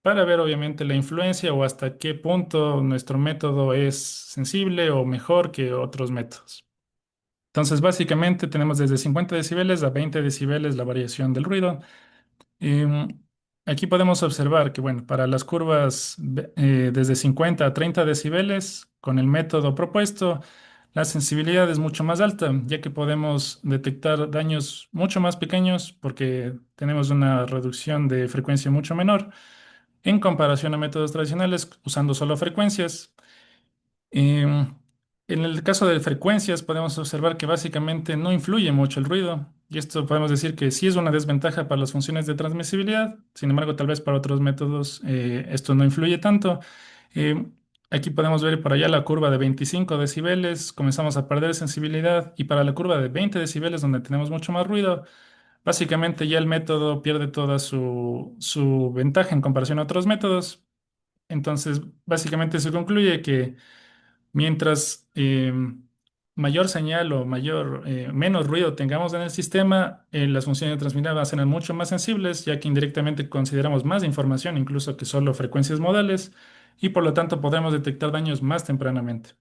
para ver obviamente la influencia o hasta qué punto nuestro método es sensible o mejor que otros métodos. Entonces, básicamente tenemos desde 50 decibeles a 20 decibeles la variación del ruido. Em, Aquí podemos observar que, bueno, para las curvas desde 50 a 30 decibeles, con el método propuesto, la sensibilidad es mucho más alta, ya que podemos detectar daños mucho más pequeños porque tenemos una reducción de frecuencia mucho menor en comparación a métodos tradicionales usando solo frecuencias. Em, en el caso de frecuencias, podemos observar que básicamente no influye mucho el ruido, y esto podemos decir que sí es una desventaja para las funciones de transmisibilidad. Sin embargo, tal vez para otros métodos esto no influye tanto. Em, Aquí podemos ver por allá la curva de 25 decibeles, comenzamos a perder sensibilidad, y para la curva de 20 decibeles, donde tenemos mucho más ruido, básicamente ya el método pierde toda su ventaja en comparación a otros métodos. Entonces, básicamente se concluye que mientras mayor señal o menos ruido tengamos en el sistema, las funciones de transmisibilidad van a ser mucho más sensibles, ya que indirectamente consideramos más información incluso que solo frecuencias modales, y por lo tanto podremos detectar daños más tempranamente.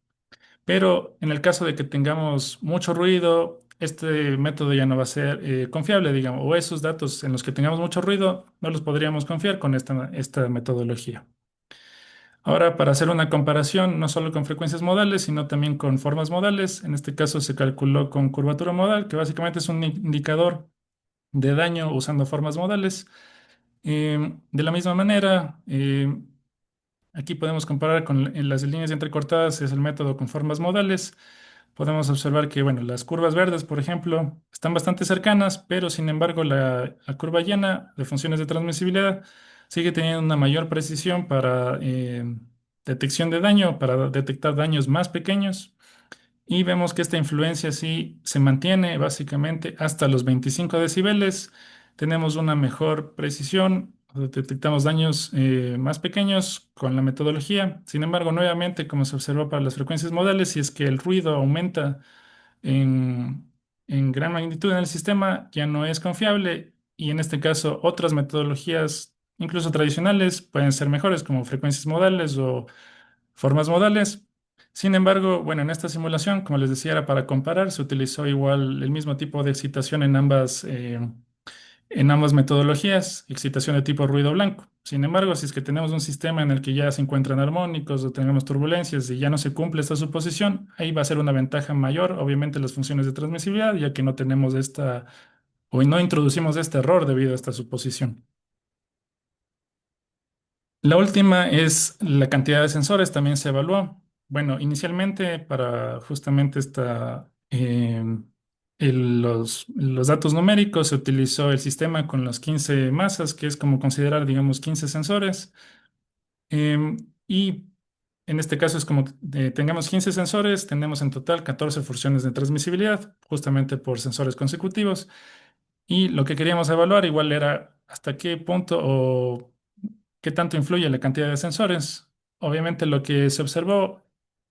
Pero en el caso de que tengamos mucho ruido, este método ya no va a ser confiable, digamos, o esos datos en los que tengamos mucho ruido no los podríamos confiar con esta metodología. Ahora, para hacer una comparación, no solo con frecuencias modales, sino también con formas modales, en este caso se calculó con curvatura modal, que básicamente es un indicador de daño usando formas modales. De la misma manera, aquí podemos comparar con en las líneas entrecortadas, es el método con formas modales. Podemos observar que, bueno, las curvas verdes, por ejemplo, están bastante cercanas, pero sin embargo la curva llana de funciones de transmisibilidad sigue teniendo una mayor precisión para detección de daño, para detectar daños más pequeños. Y vemos que esta influencia sí se mantiene básicamente hasta los 25 decibeles. Tenemos una mejor precisión, detectamos daños más pequeños con la metodología. Sin embargo, nuevamente, como se observó para las frecuencias modales, si es que el ruido aumenta en, en gran magnitud en el sistema, ya no es confiable. Y en este caso, otras metodologías, incluso tradicionales, pueden ser mejores, como frecuencias modales o formas modales. Sin embargo, bueno, en esta simulación, como les decía, era para comparar, se utilizó igual el mismo tipo de excitación en ambas metodologías, excitación de tipo ruido blanco. Sin embargo, si es que tenemos un sistema en el que ya se encuentran armónicos o tenemos turbulencias y ya no se cumple esta suposición, ahí va a ser una ventaja mayor, obviamente, las funciones de transmisibilidad, ya que no tenemos esta o no introducimos este error debido a esta suposición. La última es la cantidad de sensores, también se evaluó. Bueno, inicialmente para justamente los datos numéricos se utilizó el sistema con las 15 masas, que es como considerar, digamos, 15 sensores. Y en este caso es como tengamos 15 sensores, tenemos en total 14 funciones de transmisibilidad, justamente por sensores consecutivos. Y lo que queríamos evaluar igual era hasta qué punto o qué tanto influye la cantidad de sensores. Obviamente lo que se observó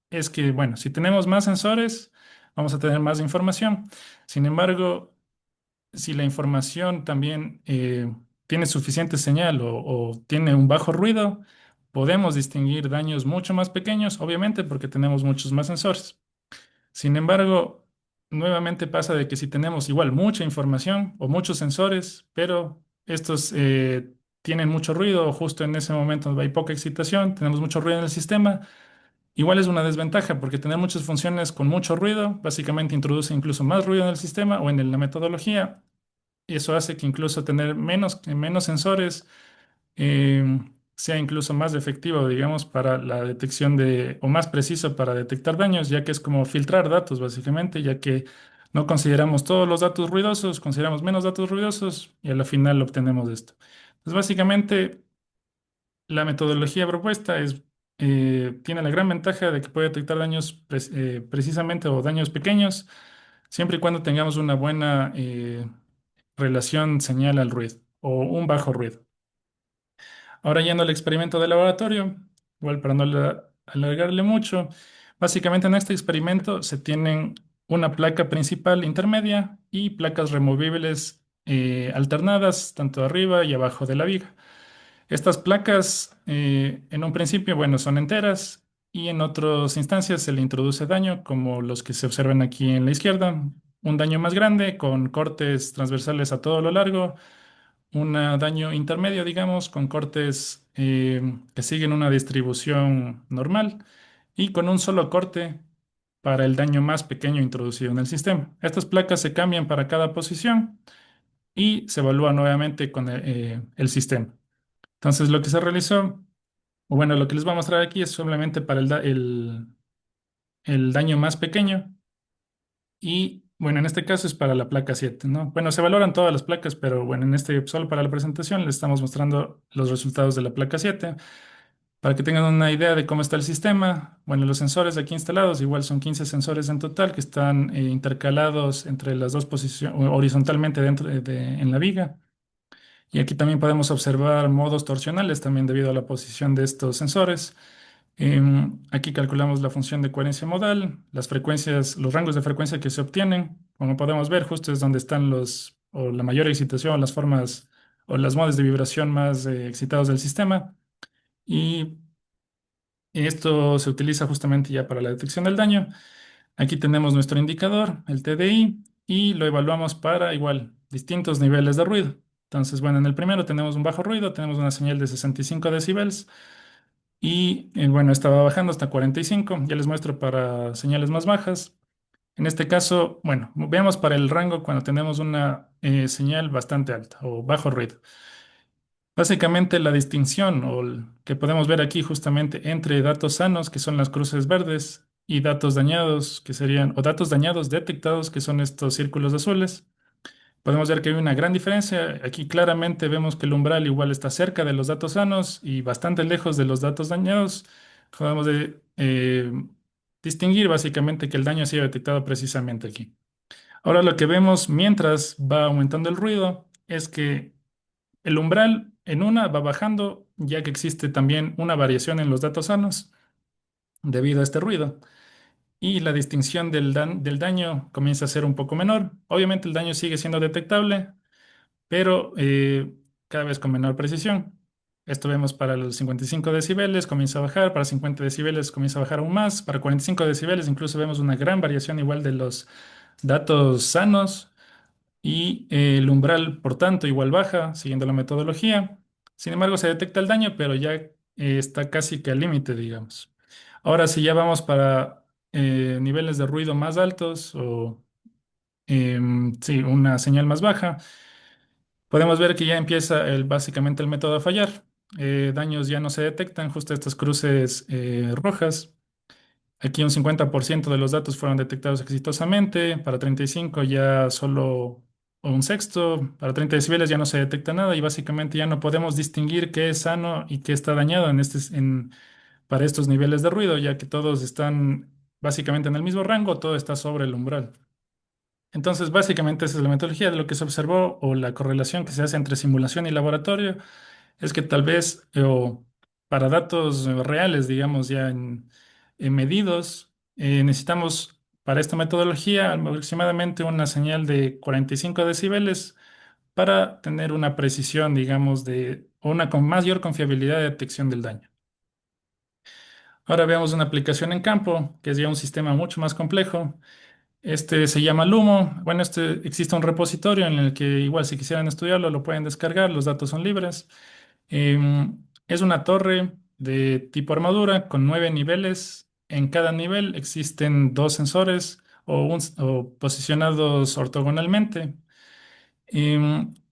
es que, bueno, si tenemos más sensores, vamos a tener más información. Sin embargo, si la información también tiene suficiente señal o tiene un bajo ruido, podemos distinguir daños mucho más pequeños, obviamente porque tenemos muchos más sensores. Sin embargo, nuevamente pasa de que si tenemos igual mucha información o muchos sensores, pero estos tienen mucho ruido o justo en ese momento hay poca excitación, tenemos mucho ruido en el sistema, igual es una desventaja porque tener muchas funciones con mucho ruido básicamente introduce incluso más ruido en el sistema o en la metodología. Y eso hace que incluso tener menos sensores eh, sea incluso más efectivo, digamos, para la detección o más preciso para detectar daños, ya que es como filtrar datos, básicamente, ya que no consideramos todos los datos ruidosos, consideramos menos datos ruidosos y a la final obtenemos esto. Entonces, básicamente, la metodología propuesta tiene la gran ventaja de que puede detectar daños precisamente o daños pequeños, siempre y cuando tengamos una buena relación señal al ruido o un bajo ruido. Ahora yendo al experimento de laboratorio, igual para no alargarle mucho, básicamente en este experimento se tienen una placa principal intermedia y placas removibles alternadas tanto arriba y abajo de la viga. Estas placas en un principio, bueno, son enteras y en otras instancias se le introduce daño como los que se observan aquí en la izquierda, un daño más grande con cortes transversales a todo lo largo, un daño intermedio, digamos, con cortes que siguen una distribución normal y con un solo corte para el daño más pequeño introducido en el sistema. Estas placas se cambian para cada posición y se evalúa nuevamente con el sistema. Entonces, lo que se realizó, o bueno, lo que les voy a mostrar aquí es solamente para el daño más pequeño. Y bueno, en este caso es para la placa 7, ¿no? Bueno, se valoran todas las placas, pero bueno, en este solo para la presentación les estamos mostrando los resultados de la placa 7 para que tengan una idea de cómo está el sistema. Bueno, los sensores aquí instalados, igual son 15 sensores en total que están intercalados entre las dos posiciones, horizontalmente en la viga. Y aquí también podemos observar modos torsionales también debido a la posición de estos sensores. Aquí calculamos la función de coherencia modal, las frecuencias, los rangos de frecuencia que se obtienen. Como podemos ver, justo es donde están o la mayor excitación, las formas o las modos de vibración más excitados del sistema. Y Esto se utiliza justamente ya para la detección del daño. Aquí tenemos nuestro indicador, el TDI, y lo evaluamos para igual distintos niveles de ruido. Entonces, bueno, en el primero tenemos un bajo ruido, tenemos una señal de 65 decibels y bueno, estaba bajando hasta 45. Ya les muestro para señales más bajas. En este caso, bueno, veamos para el rango cuando tenemos una señal bastante alta o bajo ruido. Básicamente la distinción que podemos ver aquí justamente entre datos sanos, que son las cruces verdes, y datos dañados, que serían, o datos dañados detectados, que son estos círculos azules. Podemos ver que hay una gran diferencia. Aquí claramente vemos que el umbral igual está cerca de los datos sanos y bastante lejos de los datos dañados. Podemos distinguir básicamente que el daño ha sido detectado precisamente aquí. Ahora lo que vemos mientras va aumentando el ruido es que el umbral en una va bajando, ya que existe también una variación en los datos sanos debido a este ruido. Y la distinción del daño comienza a ser un poco menor. Obviamente el daño sigue siendo detectable, pero cada vez con menor precisión. Esto vemos para los 55 decibeles, comienza a bajar, para 50 decibeles comienza a bajar aún más, para 45 decibeles incluso vemos una gran variación igual de los datos sanos y el umbral, por tanto, igual baja, siguiendo la metodología. Sin embargo, se detecta el daño, pero ya está casi que al límite, digamos. Ahora, si ya vamos para niveles de ruido más altos o sí, una señal más baja, podemos ver que ya empieza básicamente el método a fallar. Daños ya no se detectan, justo estas cruces rojas. Aquí un 50% de los datos fueron detectados exitosamente, para 35 ya solo un sexto, para 30 decibeles ya no se detecta nada y básicamente ya no podemos distinguir qué es sano y qué está dañado para estos niveles de ruido, ya que todos están básicamente en el mismo rango, todo está sobre el umbral. Entonces, básicamente esa es la metodología de lo que se observó o la correlación que se hace entre simulación y laboratorio es que tal vez o para datos reales, digamos, ya en medidos, necesitamos para esta metodología aproximadamente una señal de 45 decibeles para tener una precisión, digamos, o una con mayor confiabilidad de detección del daño. Ahora veamos una aplicación en campo, que es ya un sistema mucho más complejo. Este se llama Lumo. Bueno, existe un repositorio en el que igual si quisieran estudiarlo lo pueden descargar, los datos son libres. Es una torre de tipo armadura con 9 niveles. En cada nivel existen dos sensores o posicionados ortogonalmente.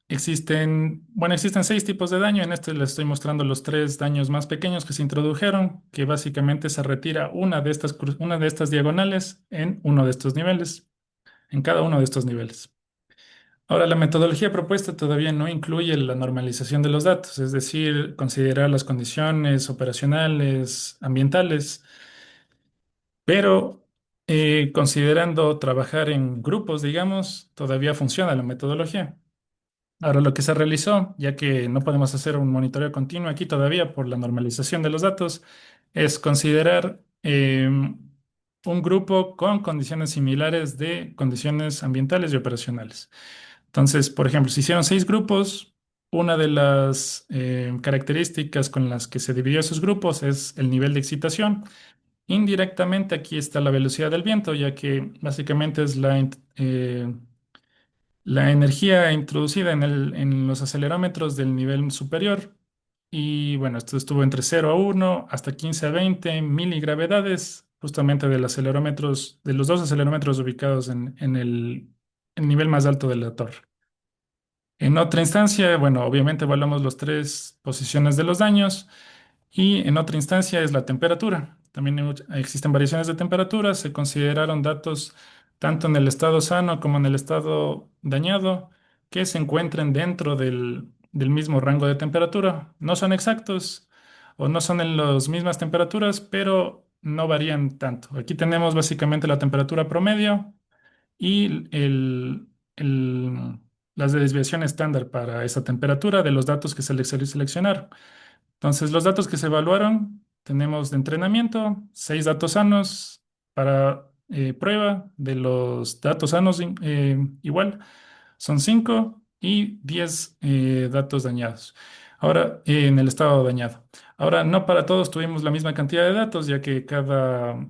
Existen 6 tipos de daño. En este les estoy mostrando los 3 daños más pequeños que se introdujeron, que básicamente se retira una de estas diagonales en uno de estos niveles, en cada uno de estos niveles. Ahora, la metodología propuesta todavía no incluye la normalización de los datos, es decir, considerar las condiciones operacionales, ambientales, pero considerando trabajar en grupos, digamos, todavía funciona la metodología. Ahora, lo que se realizó, ya que no podemos hacer un monitoreo continuo aquí todavía por la normalización de los datos, es considerar un grupo con condiciones similares de condiciones ambientales y operacionales. Entonces, por ejemplo, se hicieron 6 grupos. Una de las características con las que se dividió esos grupos es el nivel de excitación. Indirectamente aquí está la velocidad del viento, ya que básicamente es la energía introducida en los acelerómetros del nivel superior. Y bueno, esto estuvo entre 0 a 1 hasta 15 a 20 miligravedades, justamente de los dos acelerómetros ubicados en el nivel más alto de la torre. En otra instancia, bueno, obviamente evaluamos las 3 posiciones de los daños y en otra instancia es la temperatura. También existen variaciones de temperatura, se consideraron datos tanto en el estado sano como en el estado dañado que se encuentren dentro del mismo rango de temperatura. No son exactos o no son en las mismas temperaturas, pero no varían tanto. Aquí tenemos básicamente la temperatura promedio y las de desviación estándar para esa temperatura de los datos que se seleccionaron. Entonces, los datos que se evaluaron, tenemos de entrenamiento, 6 datos sanos para prueba de los datos sanos igual, son 5 y 10 datos dañados. Ahora, en el estado dañado. Ahora, no para todos tuvimos la misma cantidad de datos, ya que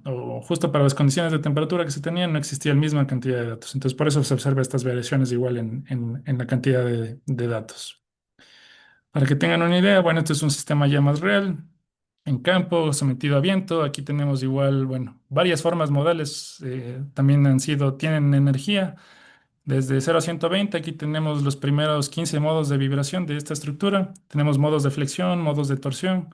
o justo para las condiciones de temperatura que se tenían, no existía la misma cantidad de datos. Entonces, por eso se observa estas variaciones igual en la cantidad de datos. Para que tengan una idea, bueno, este es un sistema ya más real, en campo, sometido a viento. Aquí tenemos igual, bueno, varias formas modales también tienen energía. Desde 0 a 120, aquí tenemos los primeros 15 modos de vibración de esta estructura. Tenemos modos de flexión, modos de torsión.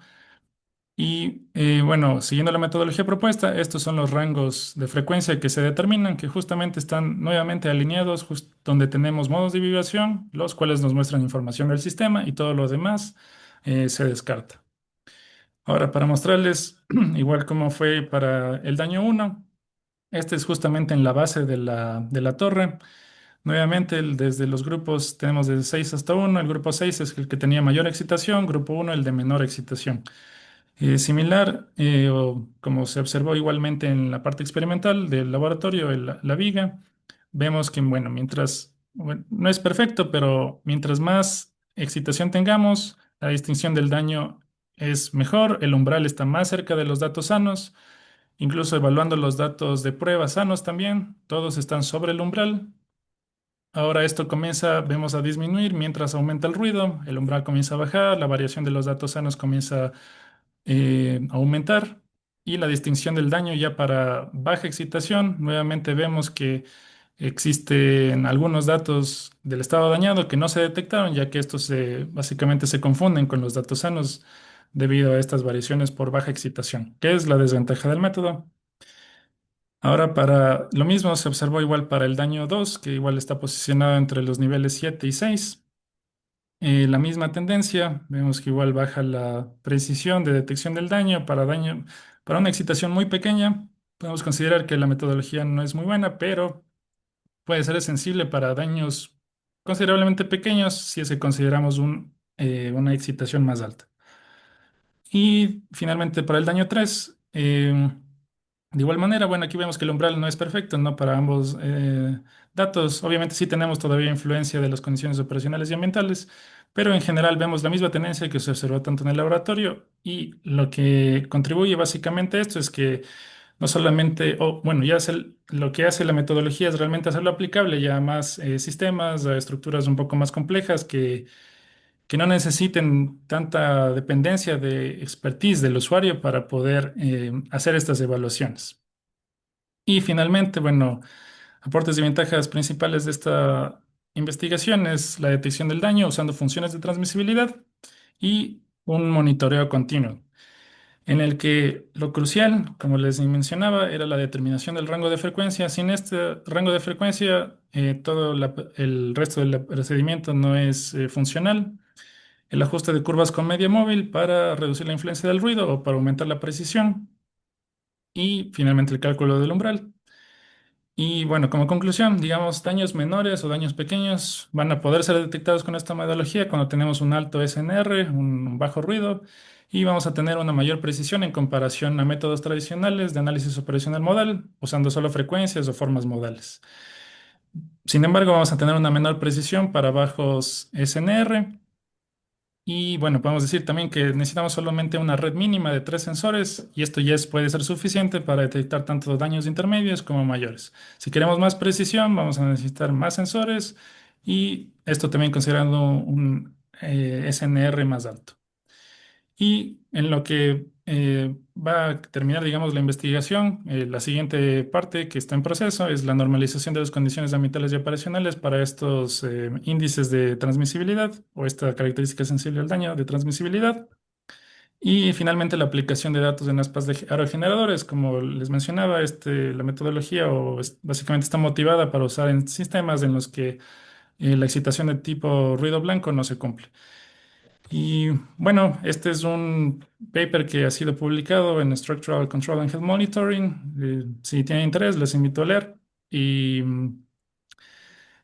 Y bueno, siguiendo la metodología propuesta, estos son los rangos de frecuencia que se determinan, que justamente están nuevamente alineados, donde tenemos modos de vibración, los cuales nos muestran información del sistema y todo lo demás se descarta. Ahora, para mostrarles igual cómo fue para el daño uno, este es justamente en la base de la torre. Nuevamente, desde los grupos tenemos desde 6 hasta uno. El grupo 6 es el que tenía mayor excitación, grupo uno el de menor excitación. Similar, o como se observó igualmente en la parte experimental del laboratorio, la viga, vemos que, bueno, bueno, no es perfecto, pero mientras más excitación tengamos, la distinción del daño es mejor, el umbral está más cerca de los datos sanos, incluso evaluando los datos de prueba sanos también, todos están sobre el umbral. Ahora esto vemos a disminuir mientras aumenta el ruido, el umbral comienza a bajar, la variación de los datos sanos comienza aumentar y la distinción del daño ya para baja excitación, nuevamente vemos que existen algunos datos del estado dañado que no se detectaron, ya que estos básicamente se confunden con los datos sanos debido a estas variaciones por baja excitación, que es la desventaja del método. Ahora, para lo mismo se observó igual para el daño 2, que igual está posicionado entre los niveles 7 y 6. La misma tendencia, vemos que igual baja la precisión de detección del para una excitación muy pequeña. Podemos considerar que la metodología no es muy buena, pero puede ser sensible para daños considerablemente pequeños si es que consideramos una excitación más alta. Y finalmente para el daño 3, de igual manera, bueno, aquí vemos que el umbral no es perfecto, ¿no? Para ambos datos. Obviamente sí tenemos todavía influencia de las condiciones operacionales y ambientales, pero en general vemos la misma tendencia que se observó tanto en el laboratorio y lo que contribuye básicamente a esto es que no solamente, o bueno, lo que hace la metodología es realmente hacerlo aplicable ya a más sistemas, a estructuras un poco más complejas que no necesiten tanta dependencia de expertise del usuario para poder hacer estas evaluaciones. Y finalmente, bueno, aportes y ventajas principales de esta investigación es la detección del daño usando funciones de transmisibilidad y un monitoreo continuo, en el que lo crucial, como les mencionaba, era la determinación del rango de frecuencia. Sin este rango de frecuencia, el resto del procedimiento no es funcional. El ajuste de curvas con media móvil para reducir la influencia del ruido o para aumentar la precisión. Y finalmente el cálculo del umbral. Y bueno, como conclusión, digamos, daños menores o daños pequeños van a poder ser detectados con esta metodología cuando tenemos un alto SNR, un bajo ruido, y vamos a tener una mayor precisión en comparación a métodos tradicionales de análisis operacional modal, usando solo frecuencias o formas modales. Sin embargo, vamos a tener una menor precisión para bajos SNR. Y bueno, podemos decir también que necesitamos solamente una red mínima de 3 sensores y esto ya puede ser suficiente para detectar tanto daños intermedios como mayores. Si queremos más precisión, vamos a necesitar más sensores y esto también considerando un SNR más alto. Y en lo que va a terminar, digamos, la investigación, la siguiente parte que está en proceso es la normalización de las condiciones ambientales y operacionales para estos índices de transmisibilidad o esta característica sensible al daño de transmisibilidad. Y finalmente la aplicación de datos en aspas de aerogeneradores, como les mencionaba, la metodología básicamente está motivada para usar en sistemas en los que la excitación de tipo ruido blanco no se cumple. Y bueno, este es un paper que ha sido publicado en Structural Control and Health Monitoring. Si tienen interés, les invito a leer. Y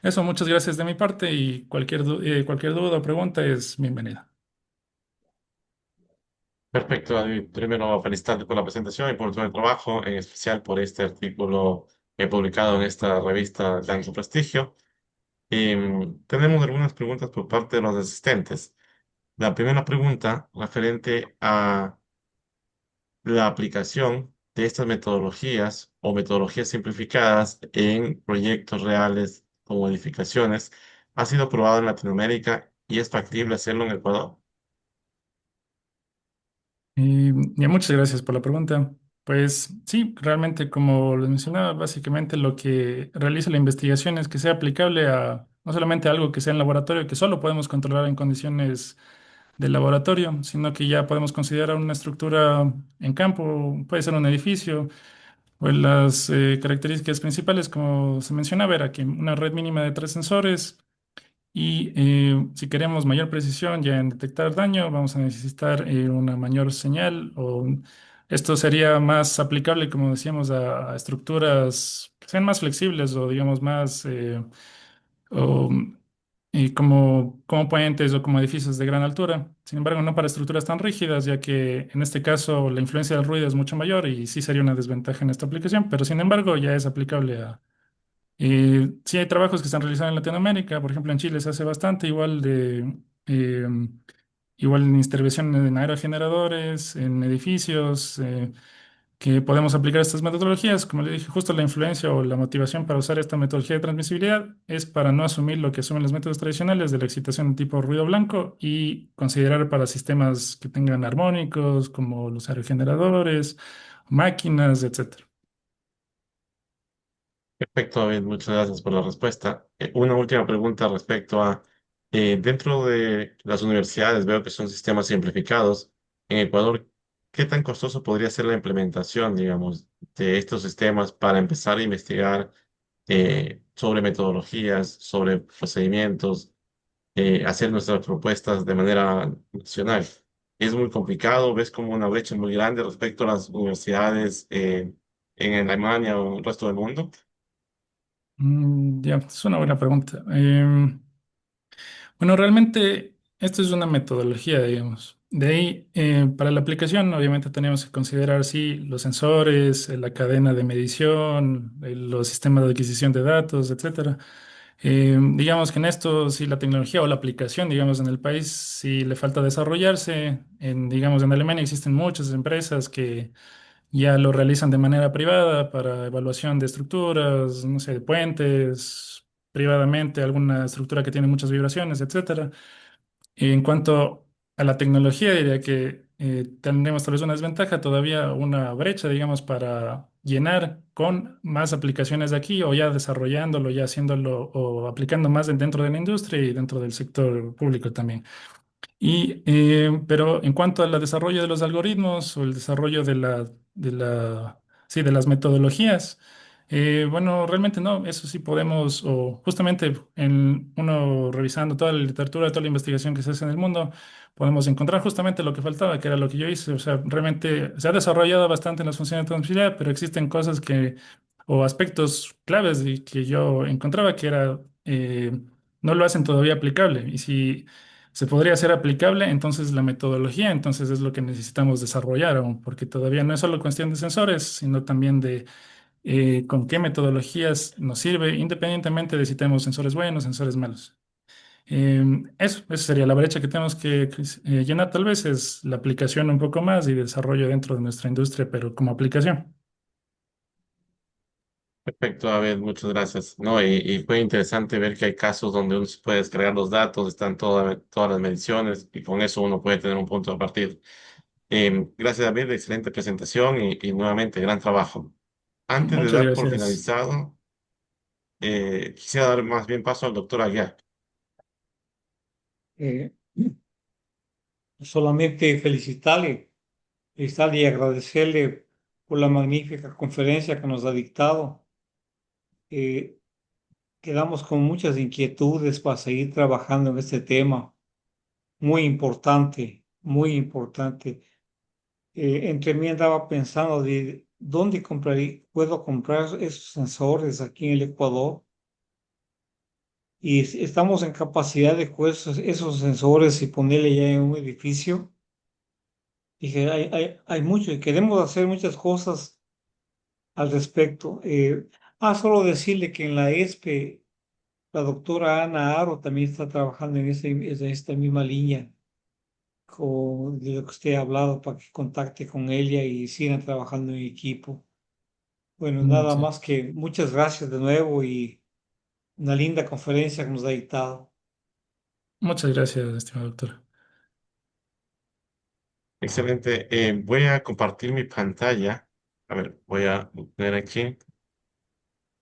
eso, muchas gracias de mi parte y cualquier duda o pregunta es bienvenida. Perfecto, David. Primero, felicitarte por la presentación y por todo el trabajo, en especial por este artículo publicado en esta revista de tanto prestigio. Tenemos algunas preguntas por parte de los asistentes. La primera pregunta referente a la aplicación de estas metodologías o metodologías simplificadas en proyectos reales o modificaciones ha sido probado en Latinoamérica y es factible hacerlo en Ecuador. Ya, muchas gracias por la pregunta. Pues sí, realmente como les mencionaba, básicamente lo que realiza la investigación es que sea aplicable a no solamente algo que sea en laboratorio, que solo podemos controlar en condiciones de laboratorio, sino que ya podemos considerar una estructura en campo, puede ser un edificio. Pues las características principales, como se mencionaba, era que una red mínima de 3 sensores y si queremos mayor precisión ya en detectar daño, vamos a necesitar una mayor señal esto sería más aplicable, como decíamos, a estructuras que sean más flexibles o digamos más o, como puentes o como edificios de gran altura. Sin embargo, no para estructuras tan rígidas, ya que en este caso la influencia del ruido es mucho mayor y sí sería una desventaja en esta aplicación, pero sin embargo ya es aplicable a... sí hay trabajos que están realizados en Latinoamérica, por ejemplo en Chile se hace bastante eh, igual en intervención en aerogeneradores, en edificios. Que podemos aplicar estas metodologías. Como le dije, justo la influencia o la motivación para usar esta metodología de transmisibilidad es para no asumir lo que asumen los métodos tradicionales de la excitación de tipo ruido blanco y considerar para sistemas que tengan armónicos, como los aerogeneradores, máquinas, etcétera. Perfecto, David, muchas gracias por la respuesta. Una última pregunta respecto a, dentro de las universidades, veo que son sistemas simplificados. En Ecuador, ¿qué tan costoso podría ser la implementación, digamos, de estos sistemas para empezar a investigar sobre metodologías, sobre procedimientos, hacer nuestras propuestas de manera nacional? Es muy complicado, ves como una brecha muy grande respecto a las universidades en Alemania o en el resto del mundo. Ya, es una buena pregunta. Bueno, realmente esto es una metodología, digamos. De ahí, para la aplicación, obviamente tenemos que considerar, sí, los sensores, la cadena de medición, los sistemas de adquisición de datos, etcétera. Digamos que en esto, sí, la tecnología o la aplicación, digamos, en el país, sí le falta desarrollarse. Digamos, en Alemania existen muchas empresas que ya lo realizan de manera privada para evaluación de estructuras, no sé, de puentes, privadamente, alguna estructura que tiene muchas vibraciones, etcétera. En cuanto a la tecnología, diría que tendremos tal vez una desventaja, todavía una brecha, digamos, para llenar con más aplicaciones de aquí o ya desarrollándolo, ya haciéndolo o aplicando más dentro de la industria y dentro del sector público también. Pero en cuanto al desarrollo de los algoritmos o el desarrollo sí, de las metodologías, bueno, realmente no, eso sí podemos, o justamente en uno revisando toda la literatura, toda la investigación que se hace en el mundo, podemos encontrar justamente lo que faltaba, que era lo que yo hice. O sea, realmente se ha desarrollado bastante en las funciones de transmisibilidad, pero existen cosas o aspectos claves que yo encontraba que no lo hacen todavía aplicable. Y si se podría hacer aplicable, entonces la metodología, entonces es lo que necesitamos desarrollar aún, porque todavía no es solo cuestión de sensores, sino también de con qué metodologías nos sirve, independientemente de si tenemos sensores buenos, sensores malos. Eso sería la brecha que tenemos que llenar, tal vez es la aplicación un poco más y desarrollo dentro de nuestra industria, pero como aplicación. Perfecto, David, muchas gracias. No, y fue interesante ver que hay casos donde uno se puede descargar los datos, están todas las mediciones y con eso uno puede tener un punto de partida. Gracias, David, excelente presentación y nuevamente gran trabajo. Antes de Muchas dar por gracias. finalizado, quisiera dar más bien paso al doctor Aguiar. Eh, Solamente felicitarle y agradecerle por la magnífica conferencia que nos ha dictado. Eh, Quedamos con muchas inquietudes para seguir trabajando en este tema, muy importante, muy importante. Entre mí andaba pensando de dónde puedo comprar esos sensores aquí en el Ecuador y estamos en capacidad de coger esos sensores y ponerle ya en un edificio. Dije, hay mucho y queremos hacer muchas cosas al respecto. Solo decirle que en la ESPE la doctora Ana Aro también está trabajando en esta misma línea. con de lo que usted ha hablado para que contacte con ella y sigan trabajando en equipo. Bueno, nada Sí. más que muchas gracias de nuevo y una linda conferencia que nos ha dictado. Muchas gracias, estimado doctor. Excelente. Voy a compartir mi pantalla. A ver, voy a poner aquí.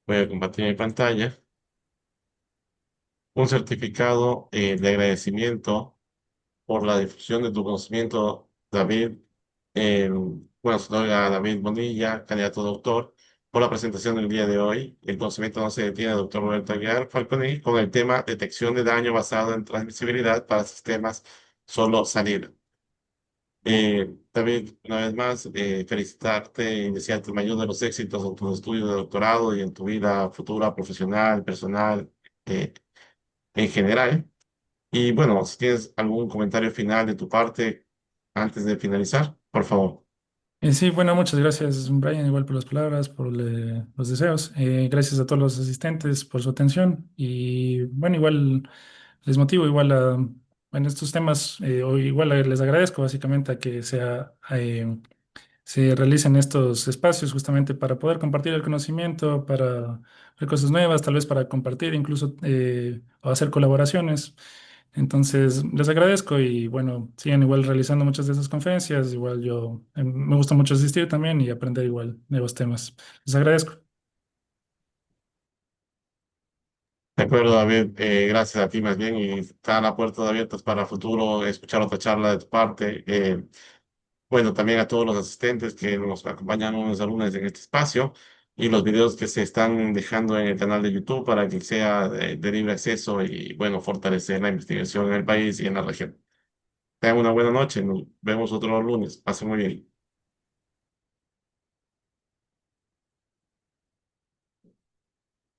Voy a compartir mi pantalla. Un certificado de agradecimiento por la difusión de tu conocimiento, David. Bueno, soy a David Bonilla, candidato a doctor, por la presentación del día de hoy. El conocimiento no se detiene, doctor Roberto Aguiar Falconi, con el tema detección de daño basado en transmisibilidad para sistemas solo salida. David, una vez más, felicitarte y desearte el mayor de los éxitos en tus estudios de doctorado y en tu vida futura, profesional, personal, eh, en general. Y bueno, si tienes algún comentario final de tu parte antes de finalizar, por favor. Sí, bueno, muchas gracias, Brian, igual por las palabras, por los deseos. Gracias a todos los asistentes por su atención. Y bueno, igual les motivo, igual en estos temas, o igual les agradezco básicamente a que se realicen estos espacios justamente para poder compartir el conocimiento, para ver cosas nuevas, tal vez para compartir incluso o hacer colaboraciones. Entonces, les agradezco y bueno, siguen igual realizando muchas de esas conferencias. Igual yo me gusta mucho asistir también y aprender igual nuevos temas. Les agradezco. De acuerdo, David, gracias a ti más bien y están las puertas abiertas para el futuro, escuchar otra charla de tu parte. Bueno, también a todos los asistentes que nos acompañan unos alumnos en este espacio y los videos que se están dejando en el canal de YouTube para que sea de libre acceso y bueno, fortalecer la investigación en el país y en la región. Tengan una buena noche, nos vemos otro lunes. Pasen muy bien.